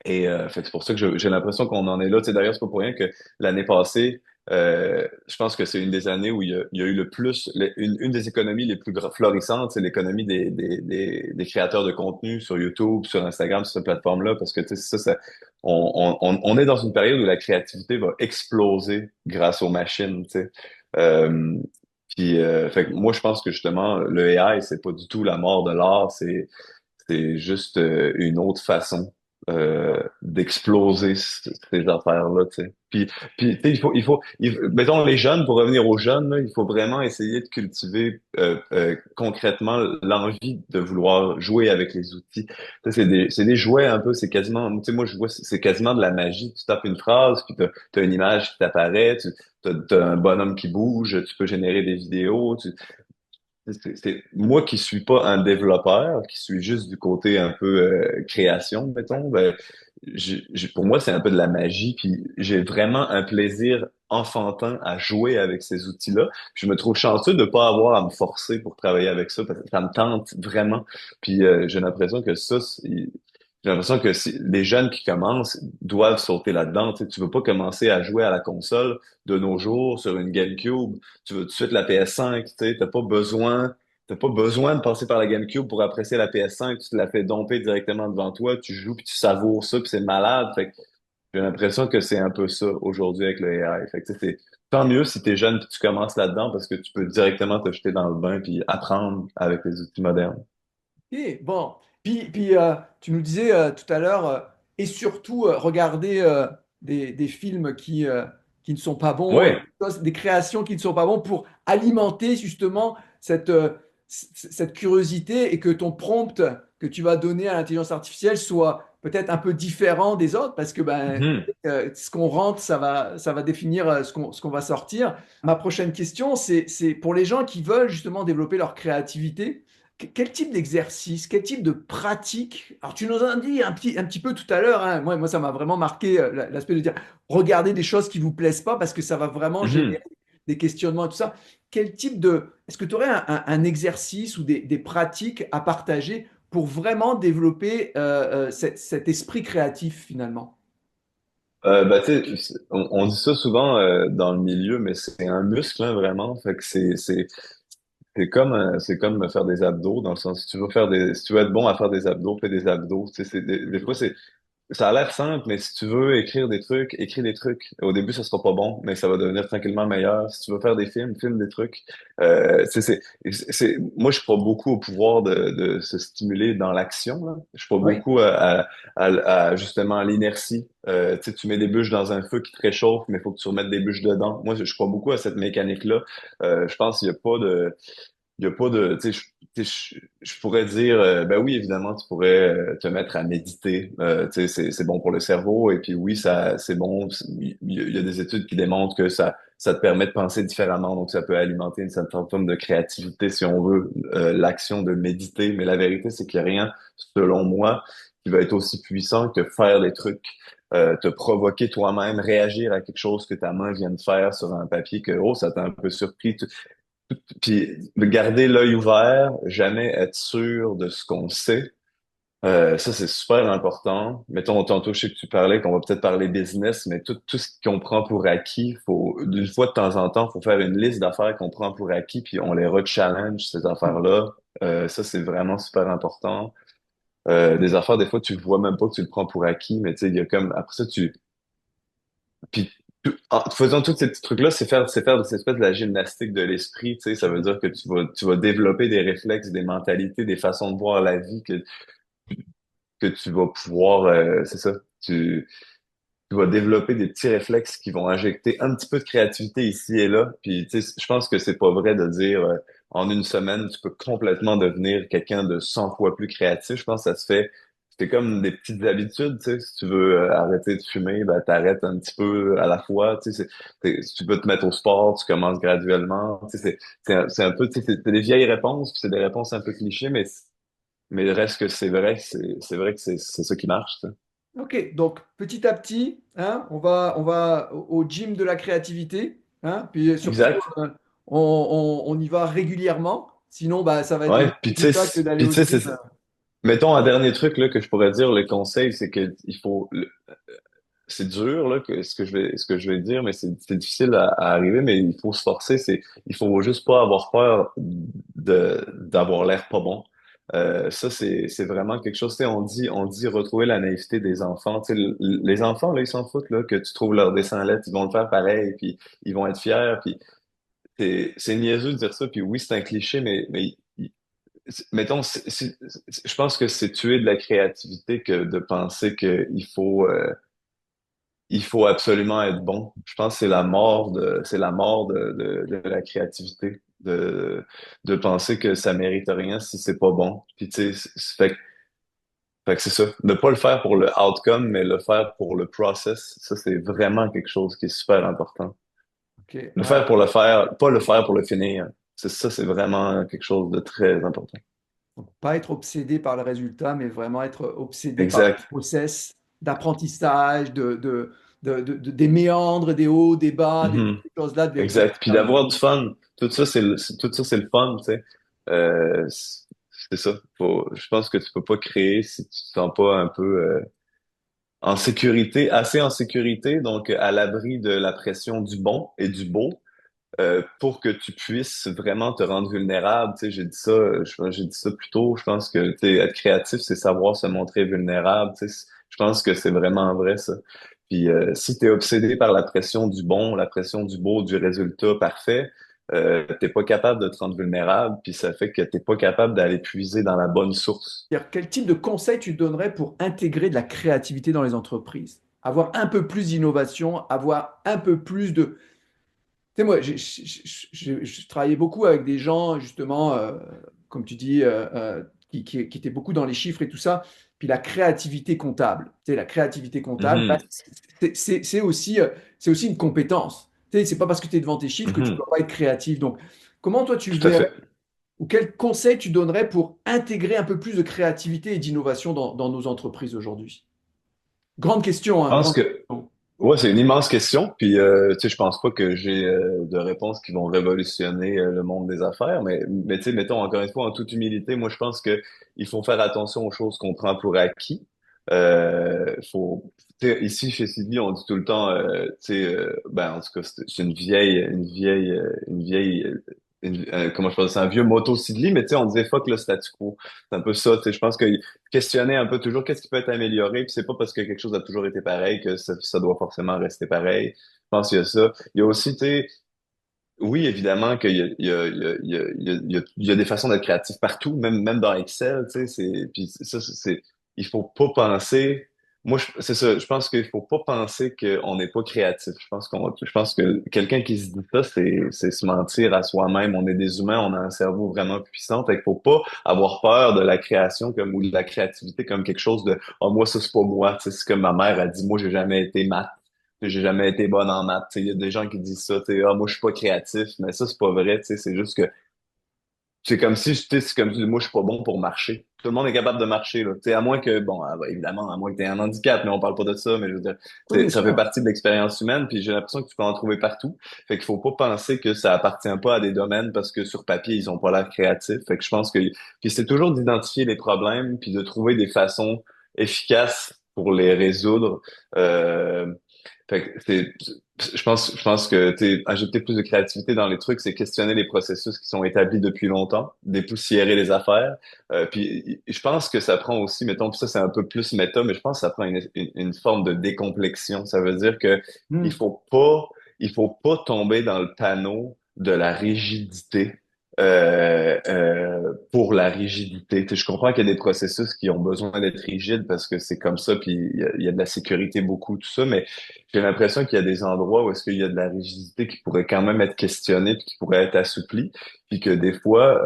Et fait que c'est pour ça que j'ai l'impression qu'on en est là. Tu sais, d'ailleurs, c'est pas pour rien que l'année passée, je pense que c'est une des années où il y a eu le plus, une des économies les plus florissantes, c'est l'économie des créateurs de contenu sur YouTube, sur Instagram, sur cette plateforme-là, parce que tu sais, on est dans une période où la créativité va exploser grâce aux machines, tu sais. Euh, fait que moi, je pense que justement, le AI, c'est pas du tout la mort de l'art, c'est juste une autre façon d'exploser ces affaires-là, tu sais. Puis tu sais, mettons les jeunes, pour revenir aux jeunes, là, il faut vraiment essayer de cultiver concrètement l'envie de vouloir jouer avec les outils. Tu sais, c'est des jouets un peu, c'est quasiment, tu sais, moi je vois, c'est quasiment de la magie. Tu tapes une phrase, puis t'as une image qui t'apparaît, t'as un bonhomme qui bouge, tu peux générer des vidéos, moi qui suis pas un développeur, qui suis juste du côté un peu création, mettons, ben, pour moi, c'est un peu de la magie, puis j'ai vraiment un plaisir enfantin à jouer avec ces outils-là. Je me trouve chanceux de pas avoir à me forcer pour travailler avec ça, parce que ça me tente vraiment. Puis j'ai l'impression que j'ai l'impression que les jeunes qui commencent doivent sauter là-dedans. Tu sais, tu veux pas commencer à jouer à la console de nos jours sur une GameCube, tu veux tout de suite la PS5, tu sais, t'as pas besoin de passer par la GameCube pour apprécier la PS5, tu te la fais domper directement devant toi, tu joues puis tu savoures ça puis c'est malade. Fait que j'ai l'impression que c'est un peu ça aujourd'hui avec le AI. Fait que tu sais, tant mieux si t'es jeune puis tu commences là-dedans parce que tu peux directement te jeter dans le bain puis apprendre avec les outils modernes. Ok, bon. Puis tu nous disais tout à l'heure, et surtout regarder des films qui ne sont pas bons, Oui. des créations qui ne sont pas bons pour alimenter justement cette curiosité et que ton prompt que tu vas donner à l'intelligence artificielle soit peut-être un peu différent des autres parce que ben, Mhm. ce qu'on rentre, ça va définir ce qu'on va sortir. Ma prochaine question, c'est pour les gens qui veulent justement développer leur créativité. Quel type d'exercice, quel type de pratique? Alors, tu nous en as dit un petit peu tout à l'heure, hein. Moi, ça m'a vraiment marqué l'aspect de dire regardez des choses qui vous plaisent pas parce que ça va vraiment générer Mhm. des questionnements et tout ça. Est-ce que tu aurais un exercice ou des pratiques à partager pour vraiment développer cet esprit créatif finalement? Ben, tu sais, on dit ça souvent dans le milieu, mais c'est un muscle, hein, vraiment. Fait que c'est comme me faire des abdos, dans le sens, si tu veux être bon à faire des abdos, fais des abdos. Tu sais, des fois, ça a l'air simple, mais si tu veux écrire des trucs, écris des trucs. Au début, ça sera pas bon, mais ça va devenir tranquillement meilleur. Si tu veux faire des films, filme des trucs. Tu sais, moi, je crois beaucoup au pouvoir de se stimuler dans l'action, là. Je crois Oui. beaucoup justement à l'inertie. Tu sais, tu mets des bûches dans un feu qui te réchauffe, mais il faut que tu remettes des bûches dedans. Moi, je crois beaucoup à cette mécanique-là. Je pense qu'il y a pas de il y a pas de, je pourrais dire, ben oui, évidemment, tu pourrais te mettre à méditer. Tu sais, c'est bon pour le cerveau. Et puis oui, ça, c'est bon. Il y a des études qui démontrent que ça te permet de penser différemment. Donc, ça peut alimenter une certaine forme de créativité, si on veut, l'action de méditer. Mais la vérité, c'est qu'il n'y a rien, selon moi, qui va être aussi puissant que faire des trucs, te provoquer toi-même, réagir à quelque chose que ta main vient de faire sur un papier que, oh, ça t'a un peu surpris. Puis garder l'œil ouvert, jamais être sûr de ce qu'on sait. Ça, c'est super important. Mettons, tantôt, je sais que tu parlais qu'on va peut-être parler business, mais tout ce qu'on prend pour acquis, faut, d'une fois de temps en temps, faut faire une liste d'affaires qu'on prend pour acquis, puis on les re-challenge, ces affaires-là. Ça, c'est vraiment super important. Des affaires, des fois, tu vois même pas que tu le prends pour acquis, mais tu sais, il y a comme, après ça, puis, en faisant tous ces petits trucs-là, c'est faire cette espèce de la gymnastique de l'esprit, tu sais, ça veut dire que tu vas développer des réflexes, des mentalités, des façons de voir la vie que tu vas pouvoir, c'est ça, tu vas développer des petits réflexes qui vont injecter un petit peu de créativité ici et là. Puis, tu sais, je pense que c'est pas vrai de dire, en une semaine, tu peux complètement devenir quelqu'un de 100 fois plus créatif. Je pense que ça se fait, c'est comme des petites habitudes, tu sais. Si tu veux arrêter de fumer, ben, t'arrêtes un petit peu à la fois, tu sais. Si tu peux te mettre au sport, tu commences graduellement. Tu sais, c'est un peu, tu sais, c'est des vieilles réponses, puis c'est des réponses un peu clichés, mais il reste que c'est vrai que c'est ça qui marche, tu sais. Ok, donc petit à petit, hein, on va au gym de la créativité, hein, puis surtout, Exact. on y va régulièrement. Sinon, bah, ça va être le Ouais, même résultat que d'aller puis au tu sais, gym. mettons un dernier truc là que je pourrais dire, le conseil, c'est que il faut, c'est dur là que ce que je vais dire, mais c'est difficile à arriver, mais il faut se forcer. Il faut juste pas avoir peur d'avoir l'air pas bon. Ça c'est vraiment quelque chose. Tu sais, on dit retrouver la naïveté des enfants. Tu sais, les enfants là, ils s'en foutent là que tu trouves leur dessin lettres, ils vont le faire pareil, puis ils vont être fiers, puis c'est niaiseux de dire ça. Puis oui, c'est un cliché, mettons, je pense que c'est tuer de la créativité que de penser il faut absolument être bon. Je pense que c'est la mort de la créativité, de penser que ça mérite rien si c'est pas bon. Puis tu sais, fait que c'est ça. Ne pas le faire pour le outcome, mais le faire pour le process. Ça, c'est vraiment quelque chose qui est super important. Ok, Le ouais. faire pour le faire, pas le faire pour le finir. C'est ça, c'est vraiment quelque chose de très important. Donc, pas être obsédé par le résultat, mais vraiment être obsédé par le Exact. process d'apprentissage, des méandres, des hauts, des bas, des Mhm. choses-là de Exact. Puis d'avoir du fun. Tout ça, tout ça, c'est le fun, tu sais. C'est ça. Je pense que tu peux pas créer si tu te sens pas un peu en sécurité, assez en sécurité, donc à l'abri de la pression du bon et du beau, pour que tu puisses vraiment te rendre vulnérable. Tu sais, j'ai dit ça plus tôt. Je pense que tu sais, être créatif, c'est savoir se montrer vulnérable. Tu sais, je pense que c'est vraiment vrai ça. Puis si tu es obsédé par la pression du bon, la pression du beau, du résultat parfait, t'es pas capable de te rendre vulnérable, puis ça fait que t'es pas capable d'aller puiser dans la bonne source. C'est-à-dire, quel type de conseil tu donnerais pour intégrer de la créativité dans les entreprises? Avoir un peu plus d'innovation, avoir un peu plus de... Tu sais, moi, je travaillais beaucoup avec des gens, justement, comme tu dis, qui étaient beaucoup dans les chiffres et tout ça. Puis la créativité comptable. Tu sais, la créativité comptable, bah, Mhm. c'est aussi une compétence. Tu sais, c'est pas parce que tu es devant tes chiffres que tu ne Mhm. dois pas être créatif. Donc, comment toi tu Tout à verrais, fait. ou quel conseil tu donnerais pour intégrer un peu plus de créativité et d'innovation dans nos entreprises aujourd'hui? Grande question, Je hein, pense grande que question. ouais, c'est une immense question. Puis tu sais, je pense pas que j'ai de réponses qui vont révolutionner le monde des affaires, mais tu sais, mettons encore une fois en toute humilité, moi je pense que il faut faire attention aux choses qu'on prend pour acquis. Faut tu sais, ici chez Sylvie, on dit tout le temps, tu sais, ben en tout cas c'est une vieille comment je pense, c'est un vieux motto Sidley, mais tu sais, on disait fuck le statu quo. C'est un peu ça. Tu sais, je pense que questionner un peu toujours qu'est-ce qui peut être amélioré, puis c'est pas parce que quelque chose a toujours été pareil que ça doit forcément rester pareil. Je pense qu'il y a ça. Il y a aussi, tu sais, oui, évidemment qu'il y a, il y a, il y a, il y a, il y a des façons d'être créatif partout, même dans Excel, tu sais, puis ça, il faut pas penser. C'est ça. Je pense qu'il faut pas penser qu'on n'est pas créatif. Je pense que quelqu'un qui se dit ça, c'est se mentir à soi-même. On est des humains, on a un cerveau vraiment puissant. Fait qu'il faut pas avoir peur de la création comme, ou de la créativité comme quelque chose de, oh, moi, ça, c'est pas moi. Tu sais, c'est comme ma mère a dit, moi, j'ai jamais été maths. J'ai jamais été bonne en maths. Tu sais, il y a des gens qui disent ça, tu sais, ah, moi, je suis pas créatif. Mais ça, c'est pas vrai. Tu sais, c'est juste que c'est comme si, tu sais, c'est comme si moi, je suis pas bon pour marcher. Tout le monde est capable de marcher, là. Tu sais, à moins que, bon, évidemment, à moins que tu aies un handicap, mais on parle pas de ça, mais je veux dire, Oui, bien ça fait sûr. partie de l'expérience humaine, puis j'ai l'impression que tu peux en trouver partout. Fait qu'il faut pas penser que ça appartient pas à des domaines parce que sur papier, ils ont pas l'air créatifs. Fait que je pense que, puis c'est toujours d'identifier les problèmes, puis de trouver des façons efficaces pour les résoudre. Euh, fait que je pense que ajouter plus de créativité dans les trucs, c'est questionner les processus qui sont établis depuis longtemps, dépoussiérer les affaires. Puis je pense que ça prend aussi, mettons, puis ça c'est un peu plus méta, mais je pense que ça prend une forme de décomplexion. Ça veut dire que il Hmm. faut pas, il faut pas tomber dans le panneau de la rigidité. Pour la rigidité. Tu sais, je comprends qu'il y a des processus qui ont besoin d'être rigides parce que c'est comme ça, puis il y a de la sécurité beaucoup, tout ça, mais j'ai l'impression qu'il y a des endroits où est-ce qu'il y a de la rigidité qui pourrait quand même être questionnée puis qui pourrait être assouplie, puis que des fois,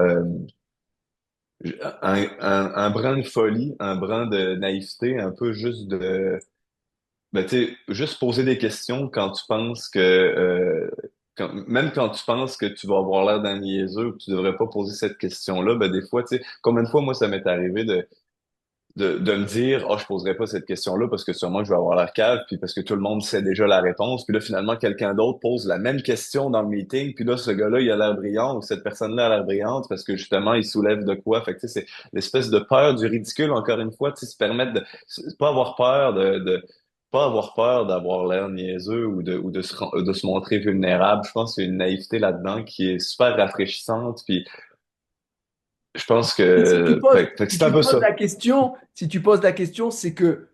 un brin de folie, un brin de naïveté, un peu juste de, ben, tu sais, juste poser des questions quand tu penses que, même quand tu penses que tu vas avoir l'air d'un niaiseux ou que tu devrais pas poser cette question-là, ben des fois, tu sais, combien de fois moi ça m'est arrivé de me dire, oh, je poserai pas cette question-là parce que sûrement je vais avoir l'air cave, puis parce que tout le monde sait déjà la réponse. Puis là, finalement, quelqu'un d'autre pose la même question dans le meeting, puis là, ce gars-là, il a l'air brillant, ou cette personne-là a l'air brillante parce que justement, il soulève de quoi. Fait que, tu sais, c'est l'espèce de peur du ridicule, encore une fois, tu sais, se permettre de pas avoir peur pas avoir peur d'avoir l'air niaiseux de se montrer vulnérable. Je pense qu'il y a une naïveté là-dedans qui est super rafraîchissante, puis je pense Et si tu poses, fait que si c'est un tu peu poses ça. la question, si tu poses la question, c'est que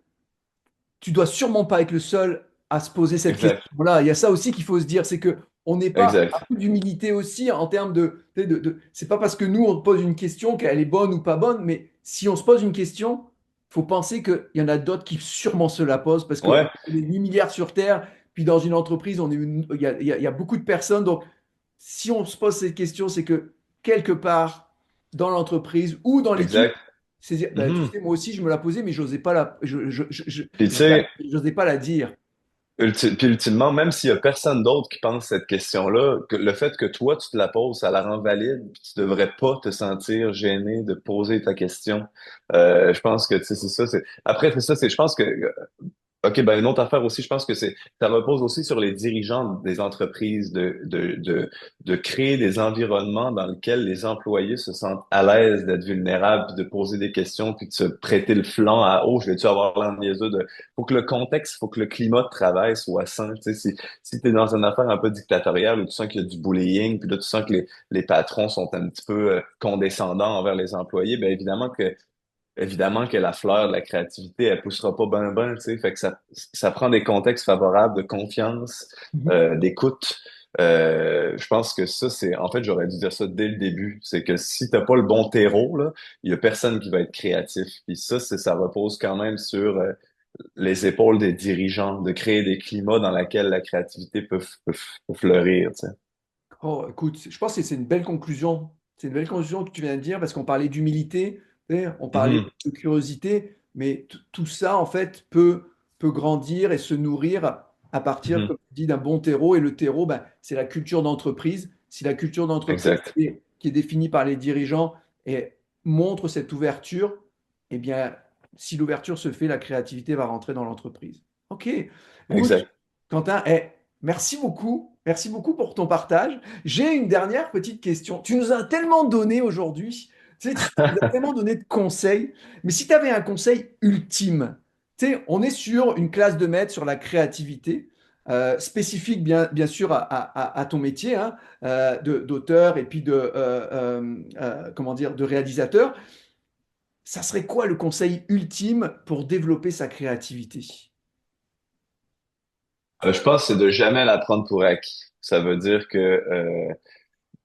tu dois sûrement pas être le seul à se poser cette Exact. question-là. Il y a ça aussi qu'il faut se dire, c'est que on n'est pas un Exact. peu d'humilité aussi en termes c'est pas parce que nous on pose une question qu'elle est bonne ou pas bonne, mais si on se pose une question, faut penser qu'il y en a d'autres qui sûrement se la posent parce qu'on Ouais, est 8 milliards sur Terre, puis dans une entreprise, il y a beaucoup de personnes. Donc, si on se pose cette question, c'est que quelque part dans l'entreprise ou dans l'équipe, exact. c'est dire, bah, tu Mhm. sais, moi aussi je me la posais, mais j'osais pas Puis tu sais, j'osais pas la dire. puis ultimement, même s'il y a personne d'autre qui pense cette question-là, que le fait que toi tu te la poses, ça la rend valide, puis tu devrais pas te sentir gêné de poser ta question. Je pense que tu sais, c'est ça. Après c'est ça, je pense que OK, ben une autre affaire aussi, je pense que ça repose aussi sur les dirigeants des entreprises de créer des environnements dans lesquels les employés se sentent à l'aise d'être vulnérables, puis de poser des questions, puis de se prêter le flanc à oh, je vais-tu avoir l'air niaiseux de faut que le contexte, faut que le climat de travail soit sain. Tu sais, si tu es dans une affaire un peu dictatoriale où tu sens qu'il y a du bullying, puis là tu sens que les patrons sont un petit peu condescendants envers les employés, ben évidemment que la fleur de la créativité, elle poussera pas ben, tu sais. Fait que ça prend des contextes favorables de confiance, Mhm. d'écoute. Je pense que ça, en fait, j'aurais dû dire ça dès le début. C'est que si t'as pas le bon terreau, là, il y a personne qui va être créatif. Puis ça repose quand même sur les épaules des dirigeants, de créer des climats dans lesquels la créativité peut fleurir, tu sais. Oh, écoute, je pense que c'est une belle conclusion. C'est une belle conclusion que tu viens de dire parce qu'on parlait d'humilité, tu sais, on parlait Mhm, de curiosité, mais tout ça, en fait, peut grandir et se nourrir à partir, mhm, comme tu dis, d'un bon terreau. Et le terreau, ben, c'est la culture d'entreprise. Si la culture d'entreprise exact, qui est définie par les dirigeants et montre cette ouverture, eh bien, si l'ouverture se fait, la créativité va rentrer dans l'entreprise. OK. Écoute, exact. Quentin, merci beaucoup. Merci beaucoup pour ton partage. J'ai une dernière petite question. Tu nous as tellement donné aujourd'hui, tu sais, tu nous as tellement donné de conseils, mais si tu avais un conseil ultime, tu sais, on est sur une classe de maître sur la créativité, spécifique bien sûr à ton métier, hein, d'auteur et puis comment dire, de réalisateur. Ça serait quoi le conseil ultime pour développer sa créativité? Je pense que c'est de jamais la prendre pour acquis. Ça veut dire que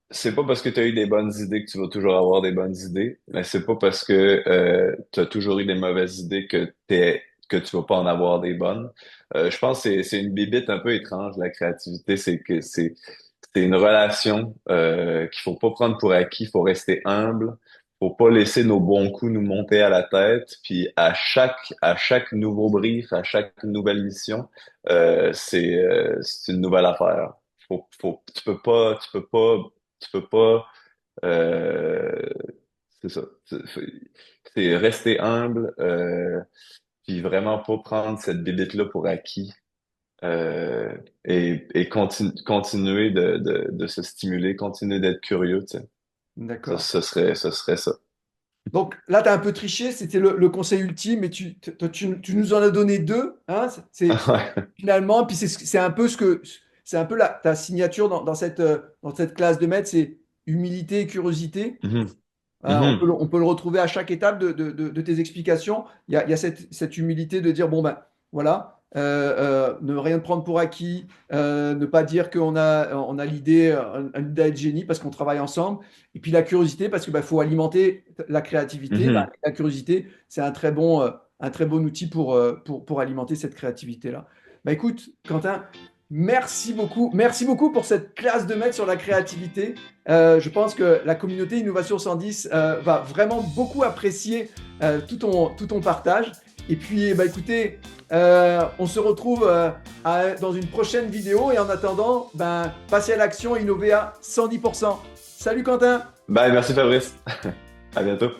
c'est pas parce que tu as eu des bonnes idées que tu vas toujours avoir des bonnes idées, mais c'est pas parce que tu as toujours eu des mauvaises idées que tu vas pas en avoir des bonnes. Je pense que c'est une bibite un peu étrange, la créativité, c'est que c'est une relation qu'il faut pas prendre pour acquis, faut rester humble, faut pas laisser nos bons coups nous monter à la tête, puis à chaque nouveau brief, à chaque nouvelle mission, c'est une nouvelle affaire. Tu peux pas euh, c'est ça. C'est rester humble, puis vraiment pas prendre cette bébête-là pour acquis, et continuer de se stimuler, continuer d'être curieux, tu sais. D'accord. Ce serait ça. Donc là, tu as un peu triché, c'était le conseil ultime, et tu nous en as donné deux, hein, Ouais. finalement, puis c'est un peu c'est un peu ta signature dans cette classe de maths, c'est humilité et curiosité. Mhm. On Mhm. on peut le retrouver à chaque étape de tes explications. Il y a cette humilité de dire, bon ben voilà, ne rien prendre pour acquis, ne pas dire on a l'idée, un idée de génie parce qu'on travaille ensemble. Et puis la curiosité, parce que faut alimenter la créativité. Mhm. La curiosité, c'est un très bon outil pour alimenter cette créativité-là. Bah, écoute, Quentin, merci beaucoup. Merci beaucoup pour cette classe de maths sur la créativité. Je pense que la communauté Innovation 110 va vraiment beaucoup apprécier tout ton partage. Et puis, bah, écoutez, on se retrouve dans une prochaine vidéo. Et en attendant, ben, passez à l'action, innover à 110%. Salut Quentin! Bye, merci Fabrice. À bientôt.